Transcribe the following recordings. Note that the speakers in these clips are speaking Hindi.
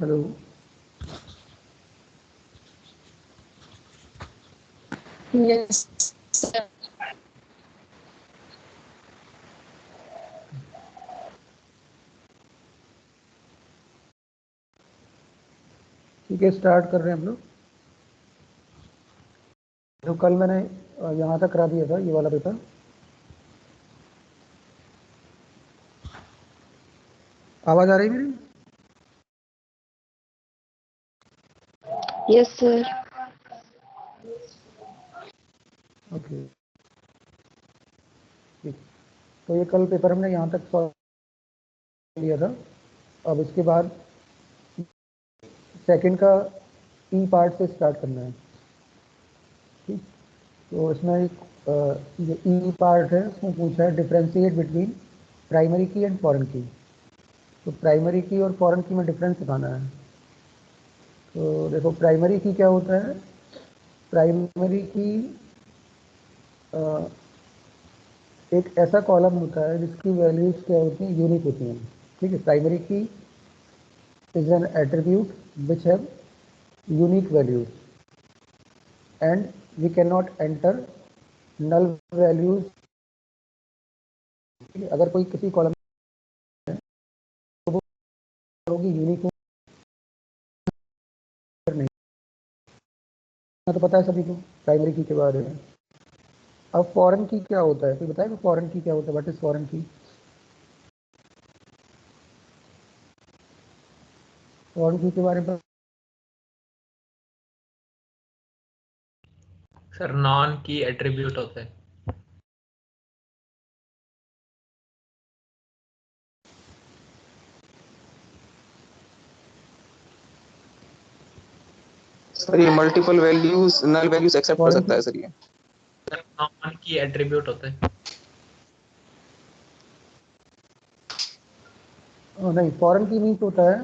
हेलो। Yes, sir. ठीक है, स्टार्ट कर रहे हैं हम लोग। तो कल मैंने यहाँ तक करा दिया था ये वाला पेपर। आवाज़ आ रही है मेरी? Yes, sir. ओके, ठीक। तो ये कल पेपर हमने यहाँ तक सॉल्व किया था। अब इसके बाद सेकंड का ई पार्ट से स्टार्ट करना है। ठीक। तो इसमें एक जो ई पार्ट है उसमें पूछा है डिफ्रेंशिएट बिटवीन प्राइमरी की एंड फॉरेन की। तो प्राइमरी की और फॉरेन की में डिफरेंस दिखाना है। तो देखो, प्राइमरी की क्या होता है। प्राइमरी की एक ऐसा कॉलम होता है जिसकी वैल्यूज क्या होती हैं, यूनिक होती हैं। ठीक है, primary key is an attribute which have unique values and we can not enter null values. अगर कोई किसी कॉलम तो वो होगी यूनिक नहीं। तो पता है सभी को प्राइमरी की के बारे में। अब फॉरेन की क्या होता है, कोई बताएगा फॉरेन की क्या होता है? What is foreign key? Foreign की के बारे में सर नॉन की एट्रीब्यूट होता है। सर ये multiple values null values accept कर फॉरेन सकता की है सर ये। सर नॉन की एट्रीब्यूट होता है। नहीं, फॉरेन की मीन्स होता है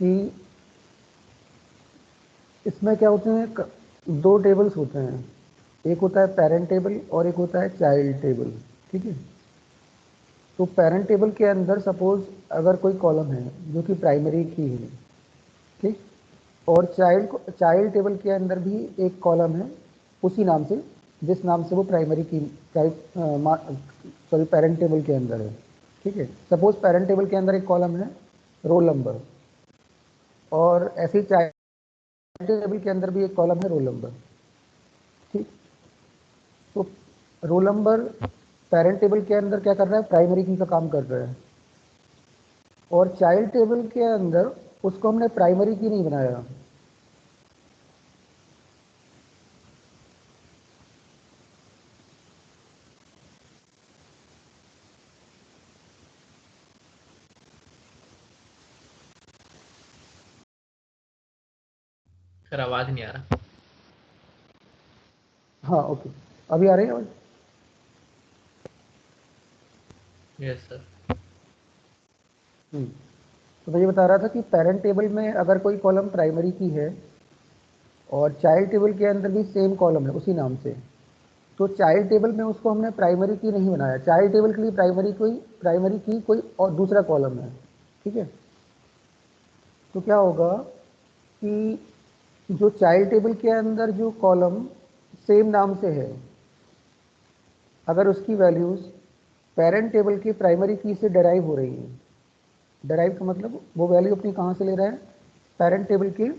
कि इसमें क्या होते हैं, दो टेबल्स होते हैं। एक होता है पेरेंट टेबल और एक होता है चाइल्ड टेबल। ठीक है। तो पेरेंट टेबल के अंदर सपोज अगर कोई कॉलम है जो कि प्राइमरी की है, ठीक, और चाइल्ड टेबल के अंदर भी एक कॉलम है उसी नाम से जिस नाम से वो प्राइमरी की पेरेंट टेबल के अंदर है। ठीक है। सपोज पेरेंट टेबल के अंदर एक कॉलम है रोल नंबर, और ऐसे ही चाइल्ड टेबल के अंदर भी एक कॉलम है रोल नंबर। ठीक। तो रोल नंबर पेरेंट टेबल के अंदर क्या कर रहा है, प्राइमरी की का काम कर रहा है, और चाइल्ड टेबल के अंदर उसको हमने प्राइमरी की नहीं बनाया। सर आवाज नहीं आ रहा। हाँ, ओके, अभी आ रही है आवाज? Yes sir. तो मैं ये बता रहा था कि पेरेंट टेबल में अगर कोई कॉलम प्राइमरी की है और चाइल्ड टेबल के अंदर भी सेम कॉलम है उसी नाम से, तो चाइल्ड टेबल में उसको हमने प्राइमरी की नहीं बनाया। चाइल्ड टेबल के लिए प्राइमरी की कोई और दूसरा कॉलम है। ठीक है। तो क्या होगा कि जो चाइल्ड टेबल के अंदर जो कॉलम सेम नाम से है, अगर उसकी वैल्यूज पेरेंट टेबल की प्राइमरी की से डेराइव हो रही है, डेराइव का मतलब वो वैल्यू अपनी कहाँ से ले रहा है, पेरेंट टेबल की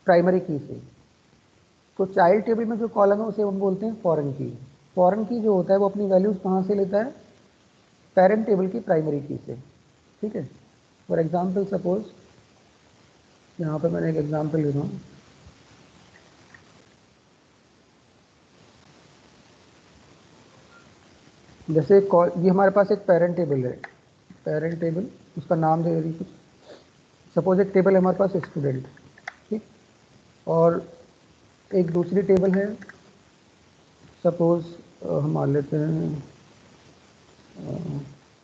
प्राइमरी की से, तो चाइल्ड टेबल में जो कॉलम है उसे हम बोलते हैं फॉरेन की। फॉरेन की जो होता है वो अपनी वैल्यूज कहाँ से लेता है, पेरेंट टेबल की प्राइमरी की से। ठीक है। फॉर एग्जाम्पल सपोज यहाँ पर मैंने एक एग्जाम्पल ले रहा हूँ। जैसे ये हमारे पास एक पेरेंट टेबल है, पेरेंट टेबल, उसका नाम दे रही कुछ। सपोज एक टेबल है हमारे पास स्टूडेंट, ठीक, और एक दूसरी टेबल है, सपोज हम मान लेते हैं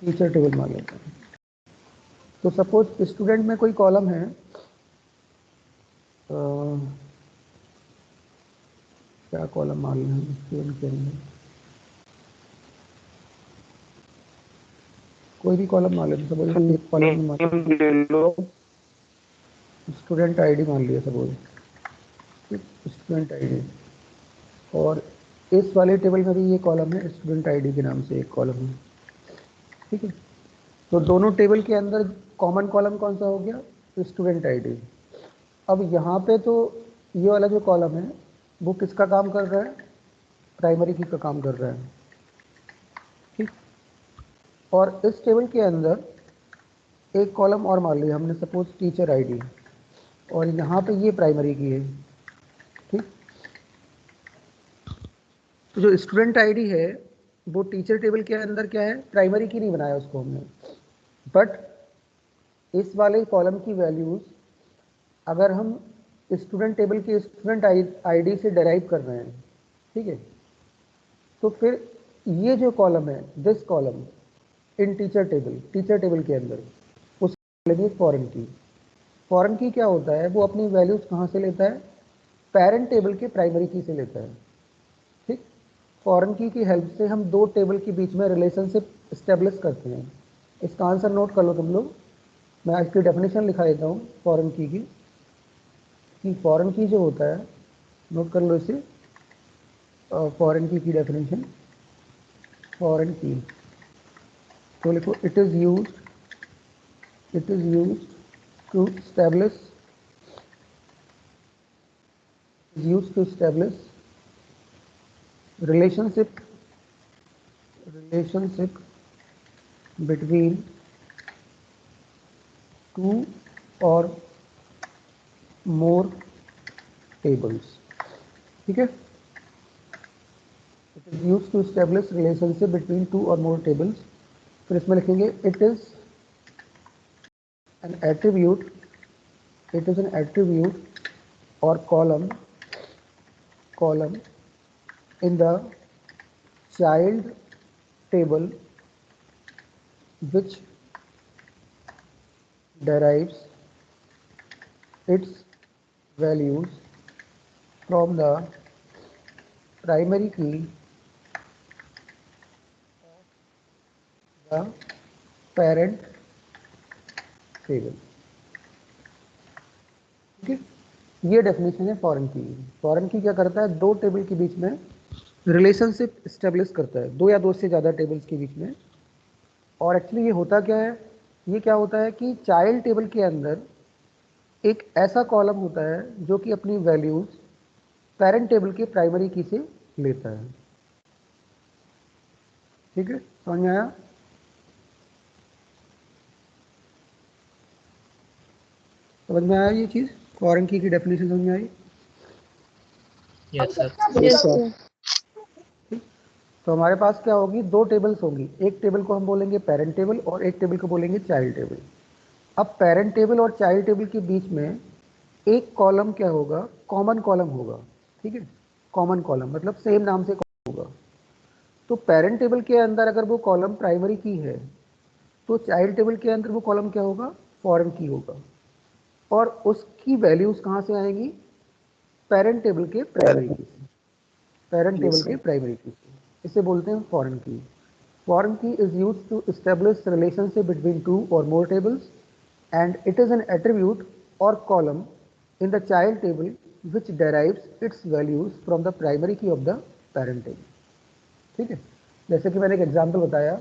टीचर टेबल मान लेते हैं। तो सपोज स्टूडेंट में कोई कॉलम है, क्या कॉलम मान लें स्टूडेंट के अंदर, कोई भी कॉलम मान लेते हैं। सपोज एक कॉलम में मान ले लो स्टूडेंट आईडी मान लिया सपोज, स्टूडेंट आईडी, और इस वाले टेबल में भी ये कॉलम है, स्टूडेंट आईडी के नाम से एक कॉलम है, ठीक है। तो दोनों टेबल के अंदर कॉमन कॉलम कौन सा हो गया, स्टूडेंट आईडी। अब यहाँ पे तो ये वाला जो कॉलम है वो किसका काम कर रहा है, प्राइमरी की का काम कर रहा है, ठीक। और इस टेबल के अंदर एक कॉलम और मान लिया हमने सपोज टीचर आईडी, और यहाँ पे ये प्राइमरी की है, ठीक। तो जो स्टूडेंट आईडी है वो टीचर टेबल के अंदर क्या है, प्राइमरी की नहीं बनाया उसको हमने, बट इस वाले कॉलम की वैल्यूज अगर हम स्टूडेंट टेबल के स्टूडेंट आईडी से डिराइव कर रहे हैं, ठीक है, तो फिर ये जो कॉलम है, this column in teacher table के अंदर उसको लेंगे फॉरेन की। फॉरेन की क्या होता है, वो अपनी वैल्यूज कहाँ से लेता है, पेरेंट टेबल के प्राइमरी की से लेता है, ठीक। फॉरेन की हेल्प से हम दो टेबल के बीच में रिलेशनशिप इस्टेब्लिश करते हैं। इसका आंसर नोट कर लो तुम लोग, मैं इसकी डेफिनेशन लिखा देता हूँ फॉरेन की कि फॉरेन की जो होता है, नोट कर लो इसे, फॉरेन की डेफिनेशन, फॉरेन की तो लिखो, it is used to establish relationship between two or more tables, ठीक है। It is use to establish relationship between two or more tables। फिर इसमें लिखेंगे it is an attribute or column in the child table which derives its values from the primary key of the parent table, ठीक है। ये डेफिनेशन है फॉरेन की। फॉरेन की क्या करता है, दो टेबल के बीच में रिलेशनशिप इस्टेब्लिश करता है, दो या दो से ज़्यादा टेबल्स के बीच में। और एक्चुअली ये होता क्या है, ये क्या होता है कि चाइल्ड टेबल के अंदर एक ऐसा कॉलम होता है जो कि अपनी वैल्यूज पेरेंट टेबल के प्राइमरी की से लेता है, ठीक है। समझ में आया? समझ में आया ये चीज़, फॉरेन की डेफिनेशन समझ में आई? Yes sir. Yes, sir. तो हमारे पास क्या होगी, दो टेबल्स होंगी, एक टेबल को हम बोलेंगे पेरेंट टेबल और एक टेबल को बोलेंगे चाइल्ड टेबल। अब पेरेंट टेबल और चाइल्ड टेबल के बीच में एक कॉलम क्या होगा, कॉमन कॉलम होगा, ठीक है। कॉमन कॉलम मतलब सेम नाम से होगा। तो पेरेंट टेबल के अंदर अगर वो कॉलम प्राइमरी की है तो चाइल्ड टेबल के अंदर वो कॉलम क्या होगा, फॉरेन की होगा। और उसकी वैल्यूज कहाँ से आएंगी, पेरेंट टेबल के प्राइमरी की से, पेरेंट टेबल के प्राइमरी की से। इसे बोलते हैं foreign key. Foreign key is use to establish relationship between two और more tables and it is an attribute और column in the child table which derives its values from the primary key of the parent table, ठीक है। जैसे कि मैंने एक एग्जाम्पल बताया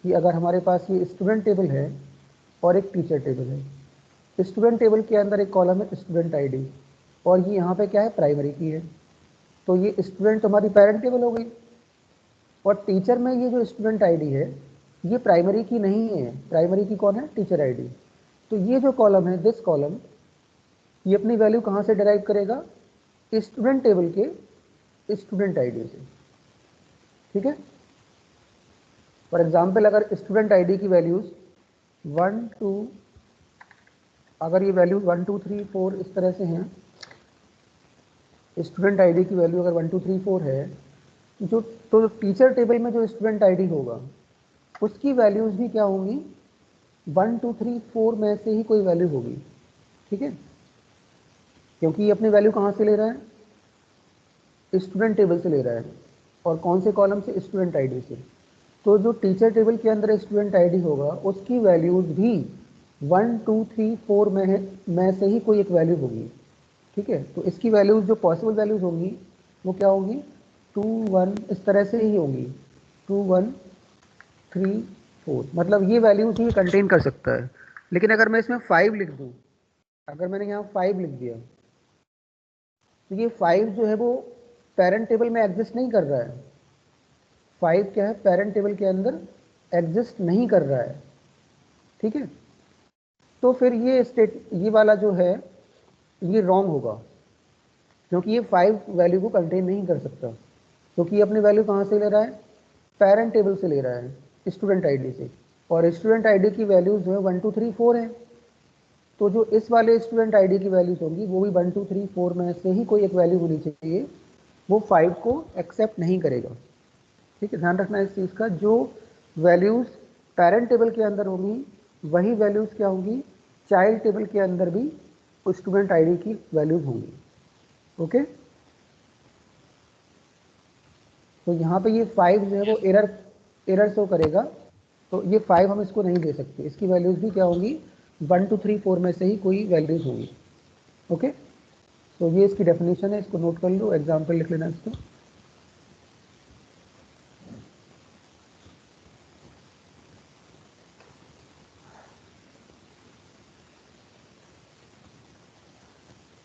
कि अगर हमारे पास ये स्टूडेंट टेबल है और एक टीचर टेबल है, स्टूडेंट टेबल के अंदर एक कॉलम है स्टूडेंट आईडी और ये यहाँ पे क्या है, प्राइमरी की है, तो ये स्टूडेंट हमारी पेरेंट टेबल हो गई। और टीचर में ये जो स्टूडेंट आईडी है ये प्राइमरी की नहीं है, प्राइमरी की कौन है, टीचर आईडी। तो ये जो कॉलम है, दिस कॉलम, ये अपनी वैल्यू कहाँ से डिराइव करेगा, स्टूडेंट टेबल के स्टूडेंट आईडी से, ठीक है। फॉर एग्जाम्पल अगर स्टूडेंट आईडी की वैल्यूज 1 2, अगर ये वैल्यू 1 2 3 4 इस तरह से हैं, स्टूडेंट आईडी की वैल्यू अगर 1 2 3 4 है, जो तो टीचर टेबल में जो स्टूडेंट आईडी होगा उसकी वैल्यूज भी क्या होंगी, 1 2 3 4 में से ही कोई वैल्यू होगी, ठीक है। क्योंकि ये अपनी वैल्यू कहाँ से ले रहा है, स्टूडेंट टेबल से ले रहा है, और कौन से कॉलम से, स्टूडेंट आईडी से। तो जो टीचर टेबल के अंदर स्टूडेंट आईडी होगा उसकी वैल्यूज भी 1 2 3 4 में से ही कोई एक वैल्यू होगी, ठीक है। तो इसकी वैल्यूज जो पॉसिबल वैल्यूज होंगी वो क्या होंगी, 2 1 इस तरह से ही होंगी, 2 1 3 4, मतलब ये वैल्यूज ही कंटेन कर सकता है। लेकिन अगर मैं इसमें 5 लिख दूँ, अगर मैंने यहाँ 5 लिख दिया, तो ये 5 जो है वो पेरेंट टेबल में एग्जिस्ट नहीं कर रहा है। 5 क्या है, पेरेंट टेबल के अंदर एग्जिस्ट नहीं कर रहा है, ठीक है। तो फिर ये वाला जो है ये रॉन्ग होगा, क्योंकि ये 5 वैल्यू को कंटेन नहीं कर सकता, क्योंकि ये अपनी वैल्यू कहाँ से ले रहा है, पेरेंट टेबल से ले रहा है, स्टूडेंट आईडी से, और स्टूडेंट आईडी की वैल्यूज जो है 1 2 3 4 है। तो जो इस वाले स्टूडेंट आईडी की वैल्यूज होंगी वो भी 1 2 3 4 में से ही कोई एक वैल्यू होनी चाहिए, वो 5 को एक्सेप्ट नहीं करेगा, ठीक है। ध्यान रखना इस चीज़ का, जो वैल्यूज पेरेंट टेबल के अंदर होंगी वही वैल्यूज क्या होंगी, चाइल्ड टेबल के अंदर भी स्टूडेंट आईडी की वैल्यूज होंगी, ओके। तो यहाँ पे ये 5 जो है वो एरर शो करेगा, तो ये 5 हम इसको नहीं दे सकते, इसकी वैल्यूज भी क्या होंगी, 1 2 3 4 में से ही कोई वैल्यूज होंगी, ओके। तो ये इसकी डेफिनेशन है, इसको नोट कर लो, एग्जाम्पल लिख लेना इसको।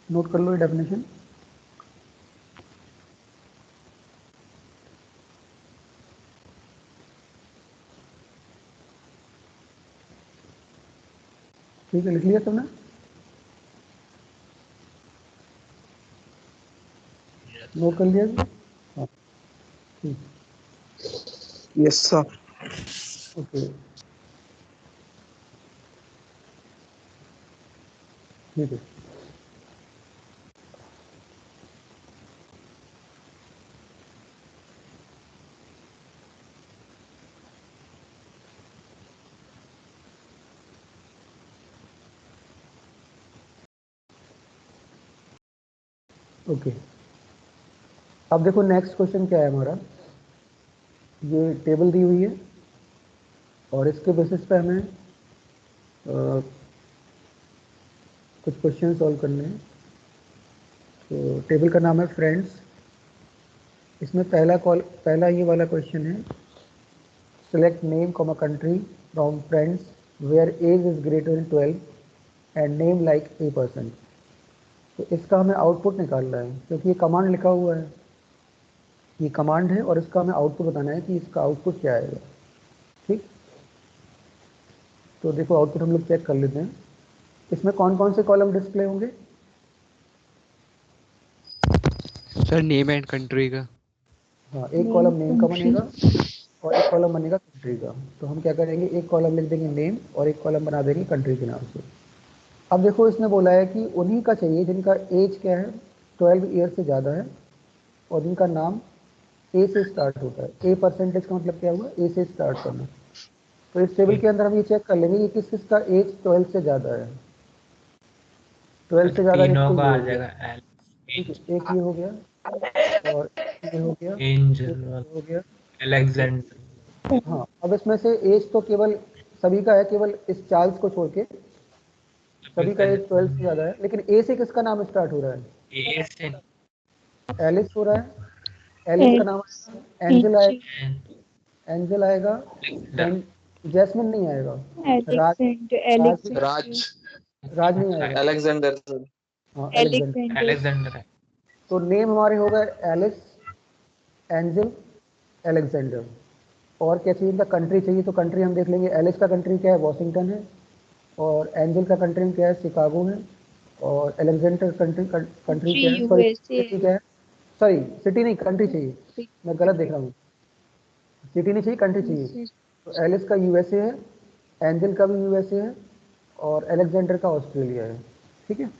नोट कर लो ये डेफिनेशन। ठीक है, लिख लिया तुमने? नोट कर लिया? हाँ ठीक, Yes, sir. ओके ठीक है। ओके, अब देखो नेक्स्ट क्वेश्चन क्या है हमारा। ये टेबल दी हुई है और इसके बेसिस पे हमें कुछ क्वेश्चन सॉल्व करने हैं। तो टेबल का नाम है फ्रेंड्स। इसमें पहला ये वाला क्वेश्चन है, select name comma country from friends where age is greater than 12 and name like a person. तो इसका हमें आउटपुट निकालना है, क्योंकि ये कमांड लिखा हुआ है, ये कमांड है और इसका हमें आउटपुट बताना है कि इसका आउटपुट क्या आएगा, ठीक। तो देखो आउटपुट हम लोग चेक कर लेते हैं। इसमें कौन कौन से कॉलम डिस्प्ले होंगे? सर नेम एंड कंट्री का। हाँ, एक कॉलम नेम का बनेगा और एक कॉलम बनेगा कंट्री का। तो हम क्या करेंगे, एक कॉलम लिख देंगे नेम और एक कॉलम बना देंगे कंट्री के नाम से। अब देखो इसने बोला है कि उन्हीं का चाहिए जिनका एज क्या है, 12 ईयर से ज़्यादा है और जिनका नाम ए से स्टार्ट होता है। ए परसेंटेज का मतलब क्या हुआ, ए से स्टार्ट करना। तो इस टेबल के अंदर हम ये चेक कर लेंगे कि किस किस का एज 12 से ज़्यादा है। 12 से ज़्यादा तीनों एक का तो ये आ हो गया, जाएगा। ठीक है, एक ये हो गया और ये हो गया, एंजल एक हो गया। अलेक्जेंडर। हाँ, अब इसमें से एज तो केवल सभी का है, केवल इस चार्ल्स को छोड़ के सभी का एज 12 से ज़्यादा है। लेकिन ए से किसका नाम स्टार्ट हो रहा है, ए से एलिस हो रहा है। एलिस का नाम आएगा, एंजल आएगा, एंजल आएगा, एंड जैस्मिन नहीं आएगा, राज Raj, राज नहीं आएगा, Alexander, sir. हाँ एलेक्जेंडर। अलेक्जेंडर है। तो नेम हमारे हो गए एलिस, एंजल, एलेक्जेंडर। और क्या चाहिए, इनका कंट्री चाहिए। तो कंट्री हम देख लेंगे, एलिस का कंट्री क्या है, वॉशिंगटन है, और एंजल का कंट्री क्या है, शिकागो है, और एलेक्जेंडर कंट्री क्या है, सॉरी सिटी क्या है, सॉरी सिटी नहीं कंट्री चाहिए, मैं गलत देख रहा हूँ, सिटी नहीं चाहिए कंट्री चाहिए। तो एलिस का यूएसए है, एंजल का भी यूएसए है, और एलेक्जेंडर का ऑस्ट्रेलिया है, ठीक है।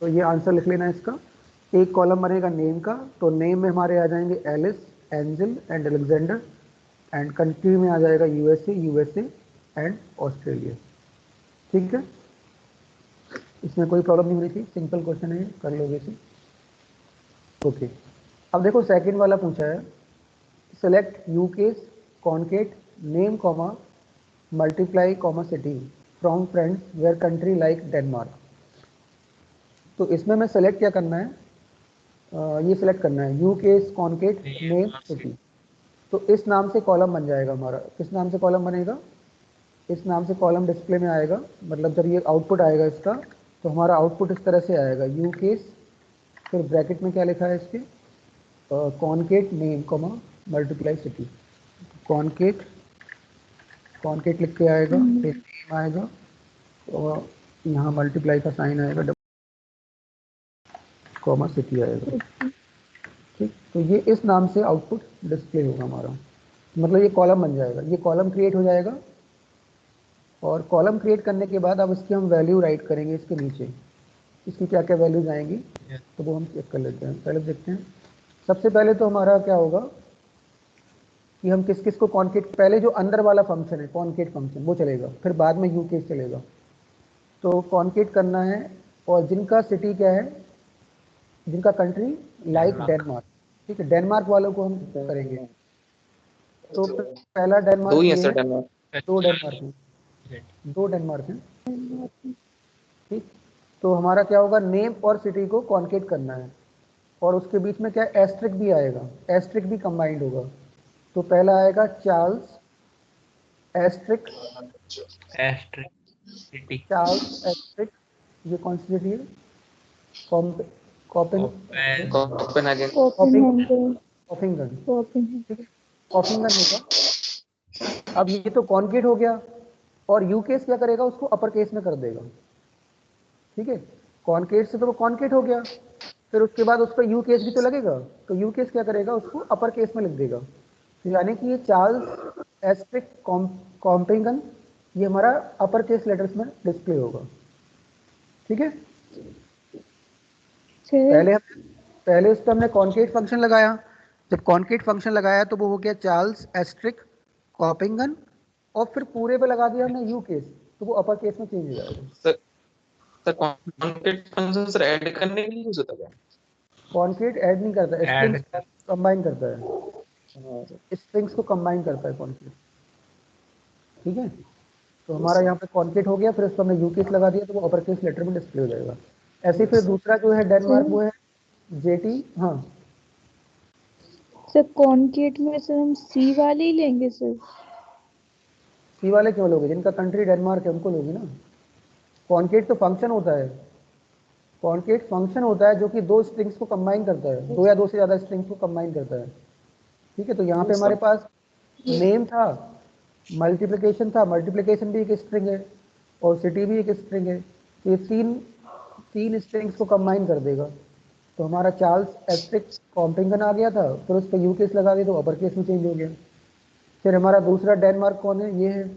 तो ये आंसर लिख लेना इसका। एक कॉलम बनेगा नेम का, तो नेम में हमारे आ जाएंगे Alice, Angel and Alexander, and country में आ जाएगा यूएसए एंड ऑस्ट्रेलिया, ठीक है। इसमें कोई प्रॉब्लम नहीं होनी चाहिए, सिंपल क्वेश्चन है, कर लोगे इसे, ओके। अब देखो सेकंड वाला पूछा है, select ucase concat name comma multiply comma city from friends where country like Denmark. तो इसमें मैं सेलेक्ट क्या करना है, ये सिलेक्ट करना है you case concat name city. तो इस नाम से कॉलम बन जाएगा हमारा। किस नाम से कॉलम बनेगा, इस नाम से कॉलम डिस्प्ले में आएगा। मतलब जब ये आउटपुट आएगा इसका, तो हमारा आउटपुट इस तरह से आएगा, यू केस फिर ब्रैकेट में क्या लिखा है इसके, concat name comma multiply city. Concat concat लिख के आएगा, फिर नेम आएगा और यहाँ मल्टीप्लाई का साइन आएगा, कॉमा सिटी आएगा। ठीक, तो ये इस नाम से आउटपुट डिस्प्ले होगा हमारा। मतलब ये कॉलम बन जाएगा, ये कॉलम क्रिएट हो जाएगा। और कॉलम क्रिएट करने के बाद अब इसकी हम वैल्यू राइट करेंगे इसके नीचे, इसकी क्या क्या वैल्यूज आएंगी तो वो हम चेक कर लेते हैं। पहले देखते हैं, सबसे पहले तो हमारा क्या होगा कि हम किस किस को कॉन्केट, पहले जो अंदर वाला फंक्शन है कॉन्केट फंक्शन वो चलेगा, फिर बाद में यू केस चलेगा। तो कॉन्केट करना है, और जिनका सिटी क्या है, जिनका कंट्री लाइक डेनमार्क। ठीक है, डेनमार्क वालों को हम करेंगे। तो पहला डेनमार्क दो ही ये है है, सर डेनमार्क। दो डेनमार्क हैं, दो डेनमार्क हैं। ठीक, तो हमारा क्या होगा, नेम और सिटी को कॉन्केट करना है, और उसके बीच में क्या एस्ट्रिक भी आएगा, एस्ट्रिक भी कंबाइंड होगा। तो पहला आएगा Charles Estrick, Estrick city Charles Estrick, ये कौन सी सिटी है, कॉपिंग ओपन कोपेनहेगन। कॉफिंगन, ठीक है, कॉफिंगन होगा। अब ये तो कॉन्केट हो गया, और यू केस क्या करेगा, उसको अपर केस में कर देगा। ठीक है, कॉन्केट से तो वो कॉन्केट हो गया, फिर उसके बाद उस पर यू केस भी तो लगेगा, तो यू केस क्या करेगा, उसको अपर केस में लिख देगा। तो यानी कि ये चार्ल्स एस्ट्रिक कॉम्पिंगन, ये हमारा अपर केस लेटर्स में डिस्प्ले होगा। ठीक है, पहले पहले उस पर हमने कॉन्केट फंक्शन लगाया। जब कॉन्केट फंक्शन लगाया तो वो हो गया चार्ल्स एस्ट्रिक कॉपिंगन, और फिर पूरे पे लगा दिया हमने यू केस, तो वो अपर केस में चेंज हो जाएगा। Sir concat function sir add करने के लिए यूज होता है कॉन्केट ऐड नहीं करता, ऐड स्ट्रिंग्स कंबाइन करता है, क्या? स्ट्रिंग्स को कंबाइन करता है कॉन्केट। ठीक है, तो हमारा यहाँ पे कॉन्केट हो गया, फिर उस पर हमने यू केस लगा दिया, तो वो अपर केस लेटर में डिस्प्ले हो जाएगा। ऐसे ही फिर दूसरा जो है डेनमार्क, वो है जेटी। हाँ, सर कॉन्केट में सर हम सी वाले ही लेंगे सर। सी वाले क्यों लोगे, जिनका कंट्री डेनमार्क है उनको लोगे ना। कॉन्केट तो फंक्शन होता है, कॉन्केट फंक्शन होता है जो कि दो स्ट्रिंग्स को कंबाइन करता है, दो या दो से ज़्यादा स्ट्रिंग्स को कंबाइन करता है। ठीक है, तो यहाँ पे हमारे पास नेम था, मल्टीप्लिकेशन था, मल्टीप्लिकेशन भी एक स्ट्रिंग है, और सिटी भी एक स्ट्रिंग है। तो ये तीन तीन स्ट्रिंग्स को कंबाइन कर देगा। तो हमारा चार्ल्स एस्ट्रिक कॉम्पिंगन आ गया था, फिर उस पर यू केस लगा दिया तो अपर केस में चेंज हो गया। फिर हमारा दूसरा डेनमार्क कौन है, ये है,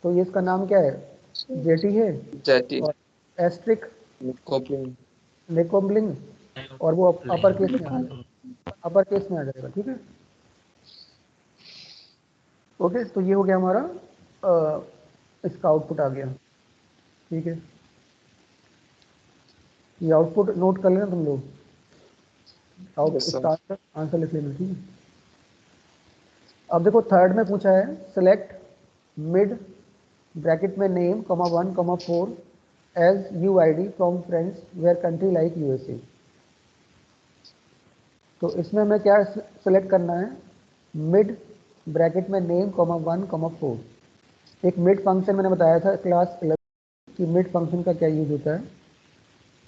तो ये इसका नाम क्या है, जेटी है, जेटी और एस्ट्रिक कॉपिंग। नेकोम्बलिंग, और वो अपर केस में आ जाएगा, अपर केस में आ जाएगा। ठीक है, ओके, तो ये हो गया हमारा, इसका आउटपुट आ गया। ठीक है, ये आउटपुट नोट कर लेना तुम लोग, Yes, sir. इसका आंसर लिख लेना। ठीक है, अब देखो थर्ड में पूछा है, सिलेक्ट मिड ब्रैकेट में name comma 1 comma 4 as U I D from friends where country like USA. तो इसमें हमें क्या सिलेक्ट करना है, मिड ब्रैकेट में नेम कॉमा 1 कॉमा 4। एक मिड फंक्शन मैंने बताया था क्लास 11 कि मिड फंक्शन का क्या यूज होता है।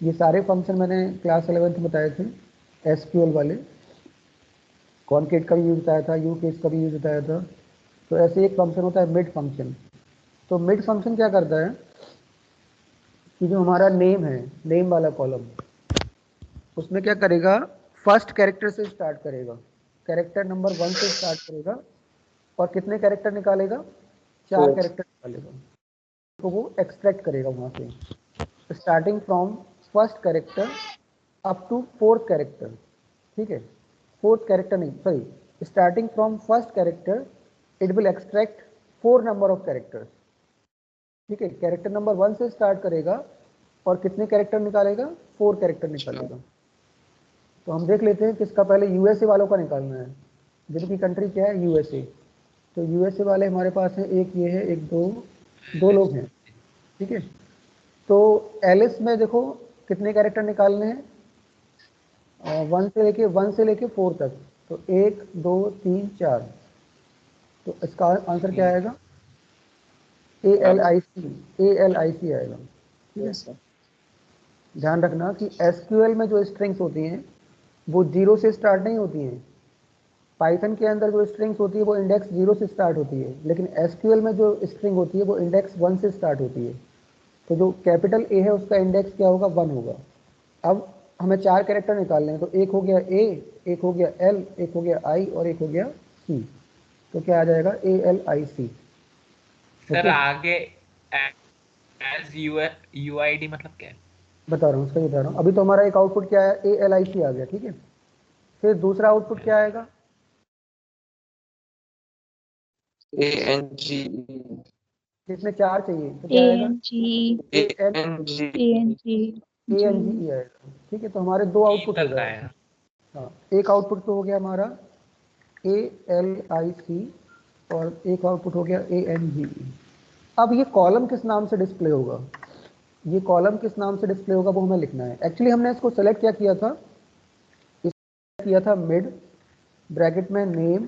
ये सारे फंक्शन मैंने क्लास 11 में बताए थे, एसक्यूएल वाले। कॉन्केट का भी यूज बताया था, यू केस का भी यूज बताया था। तो ऐसे एक फंक्शन होता है मिड फंक्शन। तो मिड फंक्शन क्या करता है कि जो हमारा नेम है, नेम वाला कॉलम, उसमें क्या करेगा, फर्स्ट कैरेक्टर से स्टार्ट करेगा, कैरेक्टर नंबर 1 से स्टार्ट करेगा, और कितने कैरेक्टर निकालेगा, 4 Four. कैरेक्टर निकालेगा। तो वो एक्सट्रैक्ट करेगा वहाँ से, starting from first character up to fourth character. ठीक है, फोर्थ कैरेक्टर नहीं, sorry, starting from first character it will extract 4 number of characters. ठीक है, कैरेक्टर नंबर 1 से स्टार्ट करेगा, और कितने कैरेक्टर निकालेगा, 4 कैरेक्टर निकालेगा। तो हम देख लेते हैं किसका, पहले यूएसए वालों का निकालना है, जिनकी कंट्री क्या है, यूएसए। तो यूएसए वाले हमारे पास हैं, एक ये है, एक दो लोग हैं। ठीक है। तो एलिस में देखो कितने कैरेक्टर निकालने हैं, 1 से लेके 4 तक। तो 1 2 3 4, तो इसका आंसर क्या आएगा? ALIC आएगा। ठीक है, ध्यान रखना कि SQL में जो स्ट्रिंग्स होती हैं वो 0 से स्टार्ट नहीं होती हैं। पाइथन के अंदर जो स्ट्रिंग्स होती है वो इंडेक्स 0 से स्टार्ट होती है, लेकिन SQL में जो स्ट्रिंग होती है वो इंडेक्स 1 से स्टार्ट होती है। तो जो कैपिटल A है उसका इंडेक्स क्या होगा? 1 होगा। अब हमें 4 कैरेक्टर निकालने हैं, तो एक हो गया A, एक हो गया L, एक हो गया I और एक हो गया C। तो क्या आ जाएगा? ALIC। सर आगे एज यूआईडी मतलब क्या है? बता रहा हूँ, उसका बता रहा हूँ। अभी तो हमारा एक आउटपुट क्या है? ALIC आ गया। ठीक है, फिर दूसरा आउटपुट क्या आएगा? ANGE इसमें 4 चाहिए, तो क्या आएगा? ANG ANGE आएगा। ठीक है, तो हमारे 2 ई आउटपुट हो तक गए। आएगा। हाँ, एक आउटपुट तो हो गया हमारा ALIC और एक आउटपुट हो गया ANGE। अब ये कॉलम किस नाम से डिस्प्ले होगा? ये कॉलम किस नाम से डिस्प्ले होगा वो हमें लिखना है। एक्चुअली हमने इसको सेलेक्ट क्या किया था? किया था मिड ब्रैकेट में नेम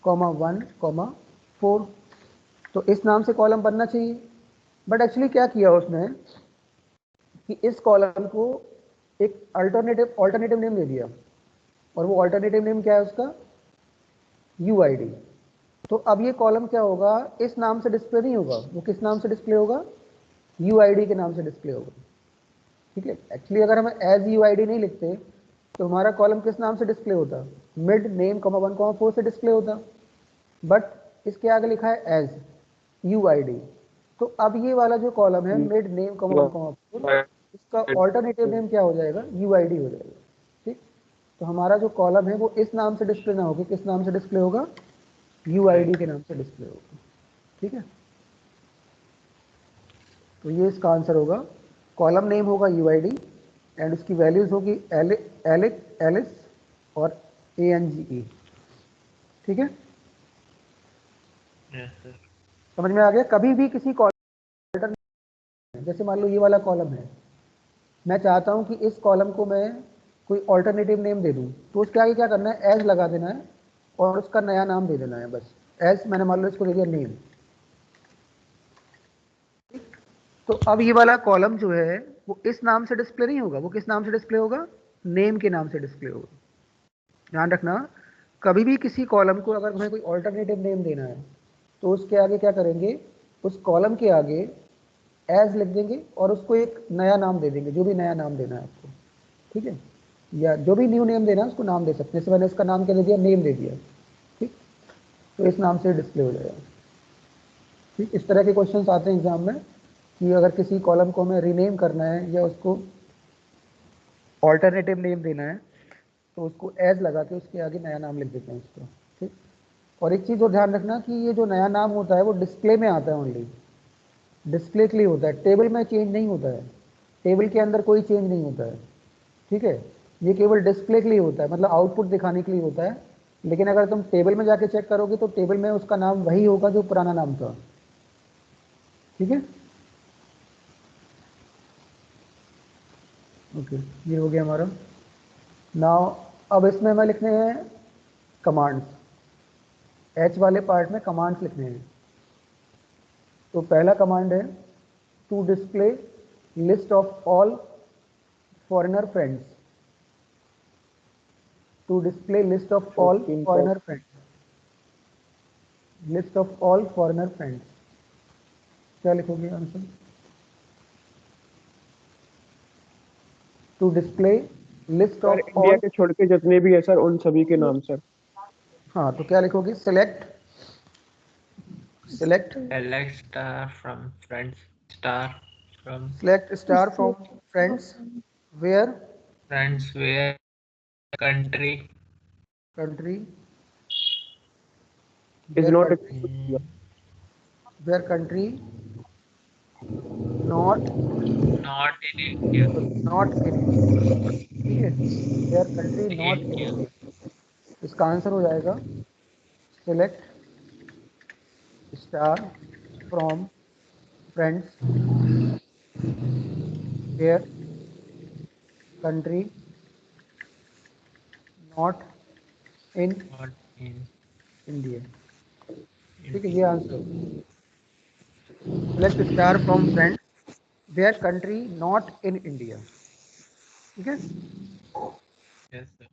कॉमा 1 कॉमा 4, तो इस नाम से कॉलम बनना चाहिए। बट एक्चुअली क्या किया उसने कि इस कॉलम को एक अल्टरनेटिव नेम दे दिया, और वो अल्टरनेटिव नेम क्या है उसका? UID। तो अब ये कॉलम क्या होगा? इस नाम से डिस्प्ले नहीं होगा, वो किस नाम से डिस्प्ले होगा? UID के नाम से डिस्प्ले होगा। ठीक है, एक्चुअली अगर हम एज UID नहीं लिखते तो हमारा कॉलम किस नाम से डिस्प्ले होता? मिड नेम कॉमा 1 कॉमा 4 से डिस्प्ले होता, बट इसके आगे लिखा है एज UID। तो अब ये वाला जो कॉलम है मिड नेम कॉमा 1 कॉमा 4, इसका ऑल्टरनेटिव नेम क्या हो जाएगा? UID हो जाएगा। ठीक, तो हमारा जो कॉलम है वो इस नाम से डिस्प्ले ना होगी, किस नाम से डिस्प्ले होगा? UID के नाम से डिस्प्ले होगा। ठीक है, तो ये इसका आंसर होगा। कॉलम नेम होगा UID एंड उसकी वैल्यूज होगी एलिस और ANGE। ठीक है, यस सर। समझ में आ गया? कभी भी किसी कॉलम, जैसे मान लो ये वाला कॉलम है, मैं चाहता हूं कि इस कॉलम को मैं कोई ऑल्टरनेटिव नेम दे दूं, तो उसके आगे क्या करना है? एज लगा देना है और उसका नया नाम दे देना है बस। एज मैंने मान लो इसको दे दिया नेम। तो अब ये वाला कॉलम जो है वो इस नाम से डिस्प्ले नहीं होगा, वो किस नाम से डिस्प्ले होगा? नेम के नाम से डिस्प्ले होगा। ध्यान रखना, कभी भी किसी कॉलम को अगर हमें कोई ऑल्टरनेटिव नेम देना है तो उसके आगे क्या करेंगे? उस कॉलम के आगे एज लिख देंगे और उसको एक नया नाम दे देंगे, जो भी नया नाम देना है आपको। ठीक है, या जो भी न्यू नेम देना है उसको नाम दे सकते हैं। जैसे मैंने इसका नाम क्या दे दिया? नेम दे दिया। ठीक, तो इस नाम से डिस्प्ले हो जाएगा। ठीक, इस तरह के क्वेश्चंस आते हैं एग्जाम में कि अगर किसी कॉलम को हमें रीनेम करना है या उसको ऑल्टरनेटिव नेम देना है तो उसको एज लगा के उसके आगे नया नाम लिख देते हैं उसको। ठीक, और एक चीज़ और ध्यान रखना कि ये जो नया नाम होता है वो डिस्प्ले में आता है, ओनली डिस्प्ले के लिए होता है, टेबल में चेंज नहीं होता है। टेबल के अंदर कोई चेंज नहीं होता है। ठीक है, ये केवल डिस्प्ले के लिए होता है, मतलब आउटपुट दिखाने के लिए होता है। लेकिन अगर तुम टेबल में जाके चेक करोगे तो टेबल में उसका नाम वही होगा जो पुराना नाम था। ठीक है, ओके, ये हो गया हमारा। नाउ अब इसमें हमें लिखने हैं कमांड्स। एच वाले पार्ट में कमांड्स लिखने हैं। तो पहला कमांड है to display list of all foreigner friends. To display list of all foreigner friends, list of all foreigner friends. क्या लिखोगे answer? To display list sir of India all. के छोड़ के जितने भी है सर उन सभी के नाम सर। हाँ, तो क्या लिखोगे? Select Select star from friends, star from star from friends where friends where country country is where not country where country not not in India. Not in India. ठीक है, where country not in India. India. इसका आंसर हो जाएगा select star from friends where country not in Not in India. ठीक है, India. ये answer. Select star from friends where country not in India. ठीक है, Yes, sir.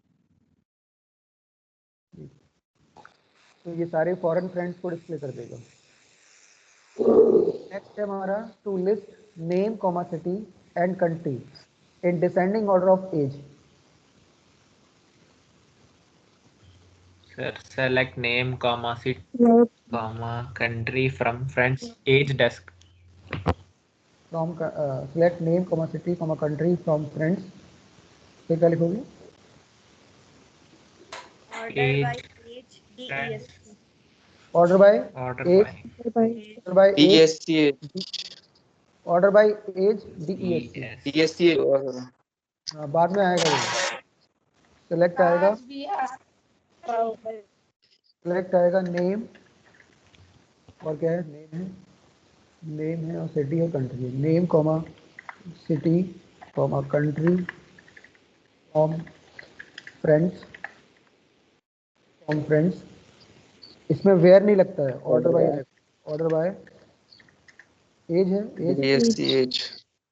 तो ये सारे फॉरेन फ्रेंड्स को डिस्प्ले कर देगा। नेक्स्ट है हमारा to list name comma city and country in descending order of age. Sir, select name, comma, city, Select comma, country from friends, age, desk. From select name comma city comma country from friends, फिर क्या लिखोगे? Age, DESC. Order by order age, by by order by age, DSC order by age DESC। ES. DSC बाद में आएगा ये। सेलेक्ट आएगा, सेलेक्ट आएगा नेम, और क्या है? नेम है, नेम है और सिटी और country. Name comma city comma country from friends, from friends. इसमें वेयर नहीं लगता है, order by, order by age है, age DSC age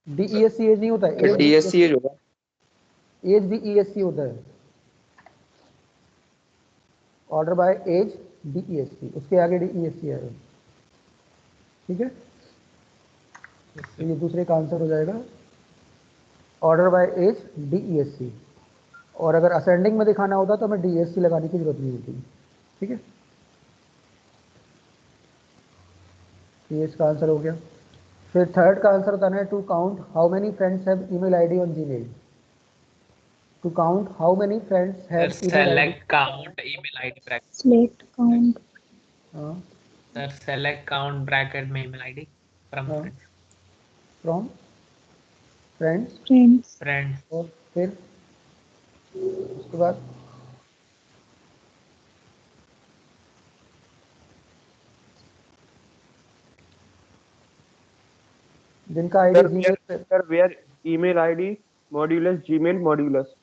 DESC age नहीं होता है, एज DSC एज होगा। एज DESC होता है। ऑर्डर बाय एज DESC, उसके आगे DESC आएगा। ठीक है, तो ये दूसरे का आंसर हो जाएगा, ऑर्डर बाय एज DESC। और अगर असेंडिंग में दिखाना होता तो हमें DSC लगाने की जरूरत नहीं होती। ठीक है, ये इसका आंसर हो गया। फिर थर्ड का आंसर बताना है to count how many friends have email ID on Gmail. To count how many friends Sir, have email ID. select count email ID bracket. select count हाँ, Sir, select count bracket में email ID from हाँ, friends. From friends, friends Friends. और फिर उसके बाद जिनका आईडी सर जीमेल पे, sir where email ID modulus Gmail modulus.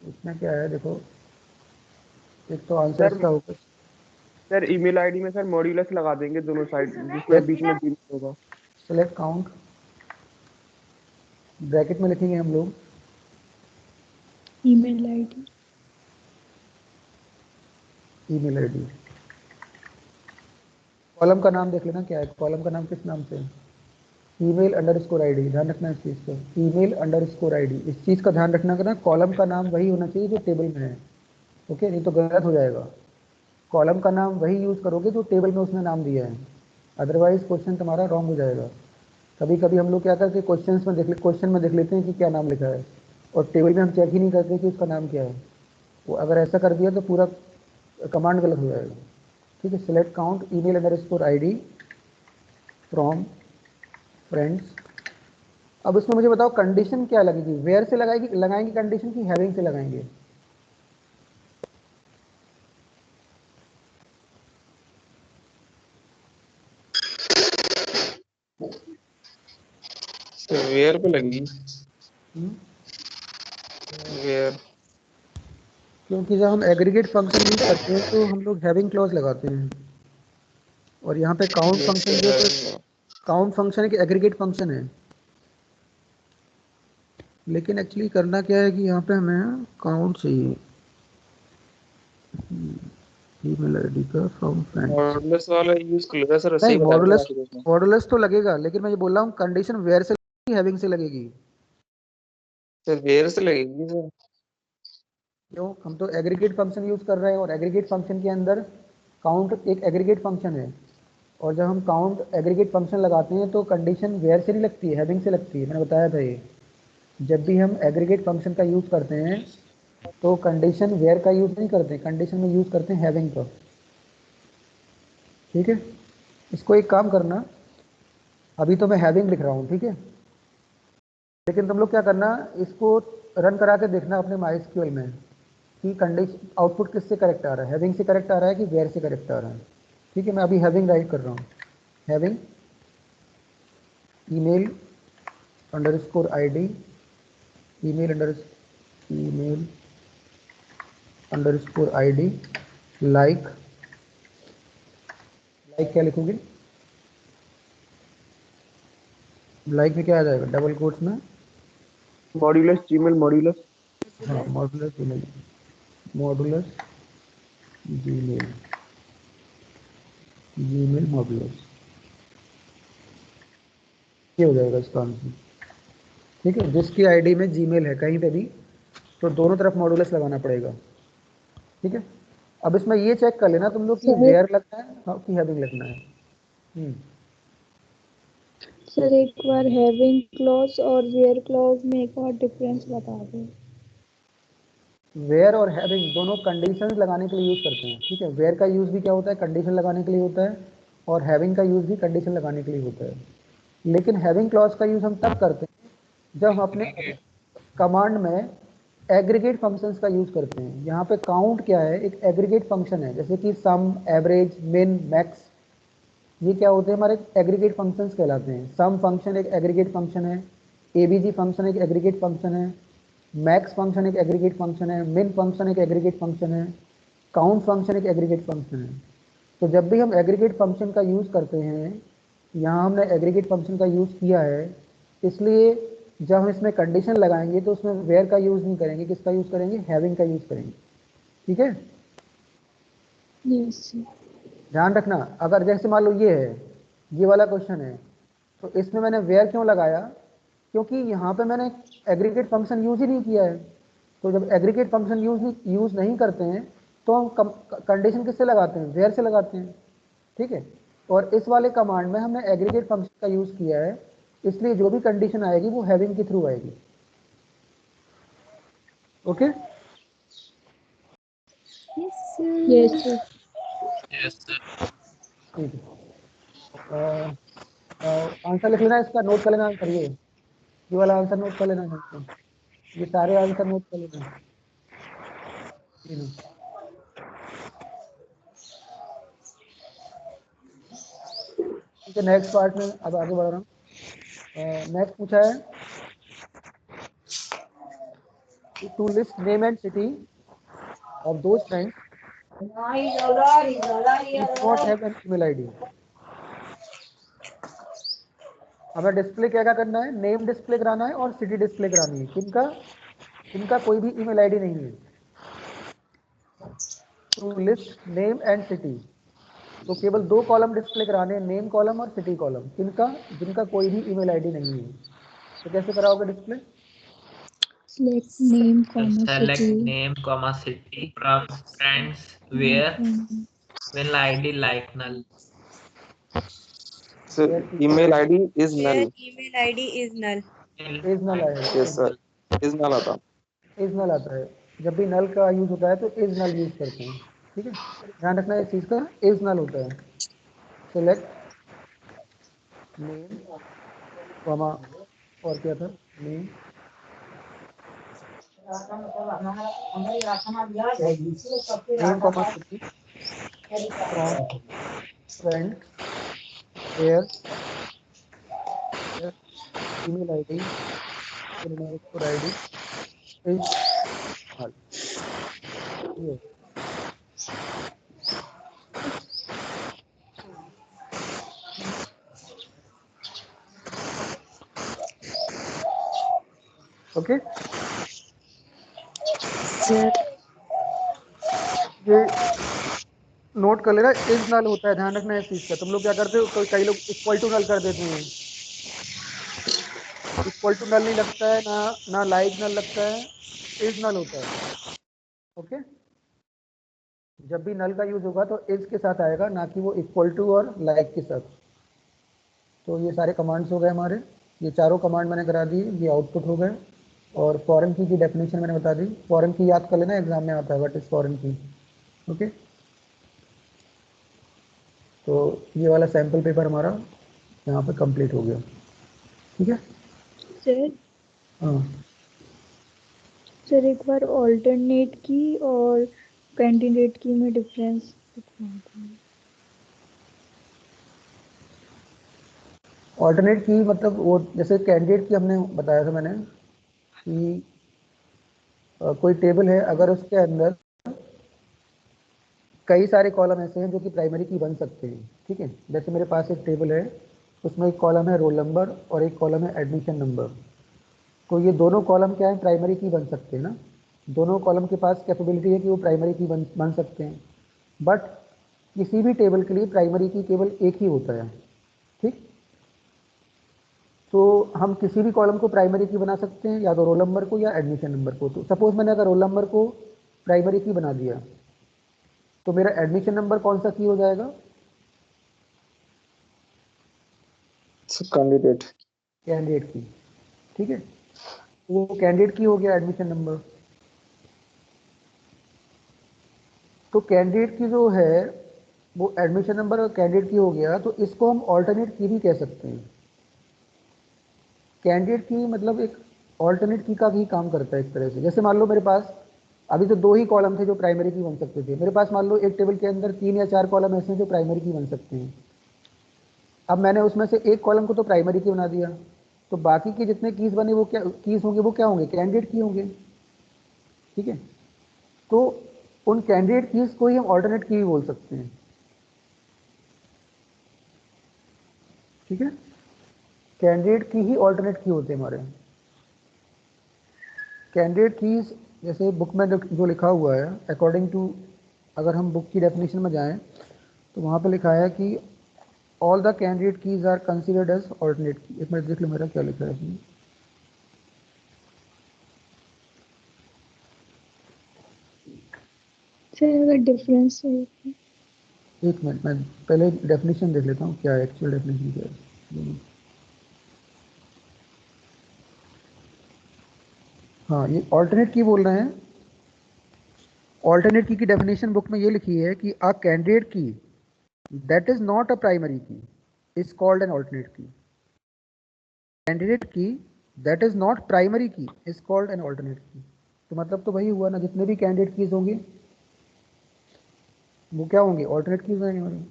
इसमें क्या है देखो, एक तो आंसर सर इसका होगा। सर ईमेल आईडी में सर मॉड्यूलस लगा देंगे दोनों साइड, जिसमें बीच में जीमेल होगा। सेलेक्ट काउंट, ब्रैकेट में लिखेंगे हम लोग email ID email ID. Column का नाम देख लेना क्या है, कॉलम का नाम किस नाम से है? Email underscore ID. ध्यान रखना इस चीज़ को, ईमेल अंडरस्कोर आईडी, इस चीज़ का ध्यान रखना करना। कॉलम का नाम वही होना चाहिए जो टेबल में है। ओके, नहीं तो गलत हो जाएगा। कॉलम का नाम वही यूज़ करोगे जो टेबल में उसने नाम दिया है, अदरवाइज क्वेश्चन तुम्हारा रॉन्ग हो जाएगा। कभी कभी हम लोग क्या करते हैं, क्वेश्चन में देख लेते हैं कि क्या नाम लिखा है, और टेबल में हम चेक ही नहीं करते कि उसका नाम क्या है। वो अगर ऐसा कर दिया तो पूरा कमांड गलत हो जाएगा। ठीक है, select count email underscore ID from friends. अब इसमें मुझे बताओ कंडीशन क्या लगेगी, वेयर से लगाएंगे कंडीशन की हैविंग से लगाएंगे? वेयर पे लगी हम्म? वेयर। क्योंकि जब हम एग्रीगेट फंक्शन यूज करते हैं तो हम लोग हैविंग क्लॉज लगाते हैं, और यहाँ पे काउंट फंक्शन जो है, काउंट फंक्शन एक एग्रीगेट फंक्शन है। लेकिन एक्चुअली करना क्या है कि यहाँ पे हमें काउंट चाहिए ईमेल आईडी का फ्रॉम फ्रेंड्स। मॉड्यूलस वाला यूज कर लेगा सर, सही नहीं, बता मॉडुलस, रहा हूँ। मॉडुलस तो लगेगा, लेकिन मैं ये बोल रहा हूँ कंडीशन वेयर से लगेगी, हैविंग से लगेगी। सर वेयर से लगेगी सर। क्यों? हम तो एग्रीगेट फंक्शन यूज कर रहे हैं, और एग्रीगेट फंक्शन के अंदर काउंट एक एग्रीगेट फंक्शन है, और जब हम काउंट एग्रीगेट फंक्शन लगाते हैं तो कंडीशन वेयर से नहीं लगती है, हैविंग से लगती है। मैंने बताया था ये, जब भी हम एग्रीगेट फंक्शन का यूज करते हैं तो कंडीशन वेयर का यूज नहीं करते, कंडीशन में यूज करते हैं हैविंग का। ठीक है, इसको एक काम करना, अभी तो मैं हैविंग लिख रहा हूँ, ठीक है, लेकिन तुम लोग क्या करना, इसको रन करा के देखना अपने MySQL में कि कंडीशन आउटपुट किससे करेक्ट आ रहा है, हैविंग से करेक्ट आ रहा है कि वेयर से करेक्ट आ रहा है। ठीक है, मैं अभी हैविंग राइट कर रहा हूँ। Having email underscore ID, email underscore ID, like क्या लिखोगे? लाइक में क्या आ जाएगा डबल कोट्स में? Modulus Gmail modulus. हाँ, modulus email, modulus gmail, gmail modulus, ये हो जाएगा इसका आंसर। ठीक है, जिसकी आईडी में जीमेल है कहीं पे भी, तो दोनों तरफ मॉडुलस लगाना पड़ेगा। ठीक है, अब इसमें ये चेक कर लेना तुम लोग कि सर वेयर लगना है कि हैविंग लगना है। सर एक बार हैविंग क्लॉज और वेयर क्लॉज में एक और डिफरेंस बता दो। वेयर और हैविंग दोनों कंडीशंस लगाने के लिए यूज़ करते हैं। ठीक है, वेयर का यूज़ भी क्या होता है? कंडीशन लगाने के लिए होता है, और हैविंग का यूज़ भी कंडीशन लगाने के लिए होता है। लेकिन हैविंग क्लॉज का यूज़ हम तब करते हैं जब हम अपने कमांड में एग्रीगेट फंक्शंस का यूज़ करते हैं। यहाँ पे काउंट क्या है? एक एग्रीगेट फंक्शन है, जैसे कि सम, एवरेज, मिन, मैक्स, ये क्या होते हैं? हमारे एग्रीगेट फंक्शंस कहलाते हैं। सम फंक्शन एक एग्रीगेट फंक्शन है, एबीजी फंक्शन एक एग्रीगेट फंक्शन है, मैक्स फंक्शन एक एग्रीगेट फंक्शन है, मिन फंक्शन एक एग्रीगेट फंक्शन है, काउंट फंक्शन एक एग्रीगेट फंक्शन है। तो जब भी हम एग्रीगेट फंक्शन का यूज़ करते हैं, यहाँ हमने एग्रीगेट फंक्शन का यूज़ किया है, इसलिए जब हम इसमें कंडीशन लगाएंगे तो उसमें वेयर का यूज़ नहीं करेंगे, किसका यूज़ करेंगे? हैविंग का यूज़ करेंगे। ठीक है, यस सर। ध्यान रखना। अगर जैसे मान लो ये है, ये वाला क्वेश्चन है, तो इसमें मैंने वेयर क्यों लगाया? क्योंकि यहाँ पे मैंने एग्रीगेट फंक्शन यूज़ ही नहीं किया है। तो जब एग्रीगेट फंक्शन यूज़ नहीं करते हैं तो हम कंडीशन किससे लगाते हैं? वेयर से लगाते हैं। ठीक है, और इस वाले कमांड में हमने एग्रीगेट फंक्शन का यूज़ किया है, इसलिए जो भी कंडीशन आएगी वो हैविंग के थ्रू आएगी। Okay, yes sir. Yes, sir. ठीक है, आंसर लिख लेना, इसका नोट कर लेना आंसर। ये वाला आंसर नोट कर लेना है, ये सारे आंसर नोट कर लेना। ठीक है, नेक्स्ट पार्ट में अब आगे बढ़ रहा हूँ। नेक्स्ट पूछा है to list name and city of those friends not have an email ID. हमें डिस्प्ले क्या क्या करना है? नेम डिस्प्ले कराना है और सिटी डिस्प्ले करानी है। किनका कोई भी ईमेल आईडी नहीं है। To list name and city, तो केवल दो कॉलम डिस्प्ले कराने हैं, नेम कॉलम और सिटी कॉलम। जिनका कोई भी ईमेल आईडी नहीं है। तो कैसे कराओगे display? Select name, So comma, select city. name, comma city from friends where mail ID like null. So email ID is null. Their email ID is null. Is null आएगा, Yes sir. Is null आता. इज नल आता है। जब भी नल का यूज होता है तो इज नल यूज करते हैं। ठीक है, ध्यान रखना इस चीज का, इज नल होता है। सेलेक्ट नेम कॉमा, और क्या था? Name comma city from friend where email ID और ID is null. Okay, sir ये नोट कर लेना, इज नल होता है। ध्यान रखना इस चीज का। तुम लोग क्या करते हो, कई लोग इक्वल टू नल कर देते हैं। इक्वल टू नल नहीं लगता है, ना लाइक नल लगता है, इज नल होता है। ओके, जब भी नल का यूज होगा तो इज के साथ आएगा, ना कि वो इक्वल टू और लाइक के साथ। तो ये सारे कमांड्स हो गए हमारे। ये चारों कमांड मैंने करा दिए, ये आउटपुट हो गए। और फॉरेन की डेफिनेशन मैंने बता दी। फॉरेन की याद कर लेना, एग्जाम में आता है व्हाट इज फॉरेन की। ओके, तो ये वाला सैम्पल पेपर हमारा यहाँ पे कंप्लीट हो गया। ठीक है, सर हाँ सर एक बार ऑल्टरनेट की और कैंडिडेट की में डिफरेंस दिखवा दो। ऑल्टरनेट की मतलब वो जैसे कैंडिडेट की हमने बताया था मैंने कि कोई टेबल है, अगर उसके अंदर कई सारे कॉलम ऐसे हैं जो कि प्राइमरी की बन सकते हैं, ठीक है। जैसे मेरे पास एक टेबल है, उसमें एक कॉलम है रोल नंबर और एक कॉलम है एडमिशन नंबर। तो ये दोनों कॉलम क्या है, प्राइमरी की बन सकते हैं ना। दोनों कॉलम के पास कैपेबिलिटी है कि वो प्राइमरी की बन सकते हैं। बट किसी भी टेबल के लिए प्राइमरी की केवल एक ही होता है, ठीक। तो हम किसी भी कॉलम को प्राइमरी की बना सकते हैं, या तो रोल नंबर को या एडमिशन नंबर को। तो सपोज मैंने अगर रोल नंबर को प्राइमरी की बना दिया, तो मेरा एडमिशन नंबर कौन सा की हो जाएगा? कैंडिडेट। कैंडिडेट की, ठीक है। वो कैंडिडेट की हो गया एडमिशन नंबर। तो कैंडिडेट की जो है वो एडमिशन नंबर और कैंडिडेट की हो गया, तो इसको हम ऑल्टरनेट की भी कह सकते हैं। कैंडिडेट की मतलब एक ऑल्टरनेट की का भी काम करता है एक तरह से। जैसे मान लो मेरे पास अभी तो दो ही कॉलम थे जो प्राइमरी की बन सकते थे। मेरे पास मान लो एक टेबल के अंदर 3 या 4 कॉलम ऐसे हैं जो प्राइमरी की बन सकते हैं। अब मैंने उसमें से एक कॉलम को तो प्राइमरी की बना दिया, तो बाकी के जितने कीज बने वो क्या कीज होंगे, वो क्या होंगे, कैंडिडेट की होंगे, ठीक है। तो उन कैंडिडेट कीज को ही हम ऑल्टरनेट की भी बोल सकते हैं, ठीक है। कैंडिडेट की ही ऑल्टरनेट की होते हैं हमारे। कैंडिडेट कीज जैसे बुक में जो लिखा हुआ है अकॉर्डिंग टू, अगर हम बुक की डेफिनेशन में जाएं तो वहाँ पे लिखा है कि all the candidate keys are considered as alternate key. एक मिनट देख लो मेरा क्या लिखा है इसमें। सर अगर डिफरेंस है एक मिनट मैं पहले डेफिनेशन देख लेता हूँ, क्या है एक्चुअल डेफिनेशन क्या है। हाँ, ये ऑल्टरनेट की बोल रहे हैं। ऑल्टरनेट की डेफिनेशन बुक में ये लिखी है कि अ कैंडिडेट की that is not a primary key is called an alternate की। कैंडिडेट की that is not primary key is called an alternate की। तो मतलब तो वही हुआ ना, जितने भी कैंडिडेट कीज होंगे वो क्या होंगे, ऑल्टरनेट कीज होंगे हमारे।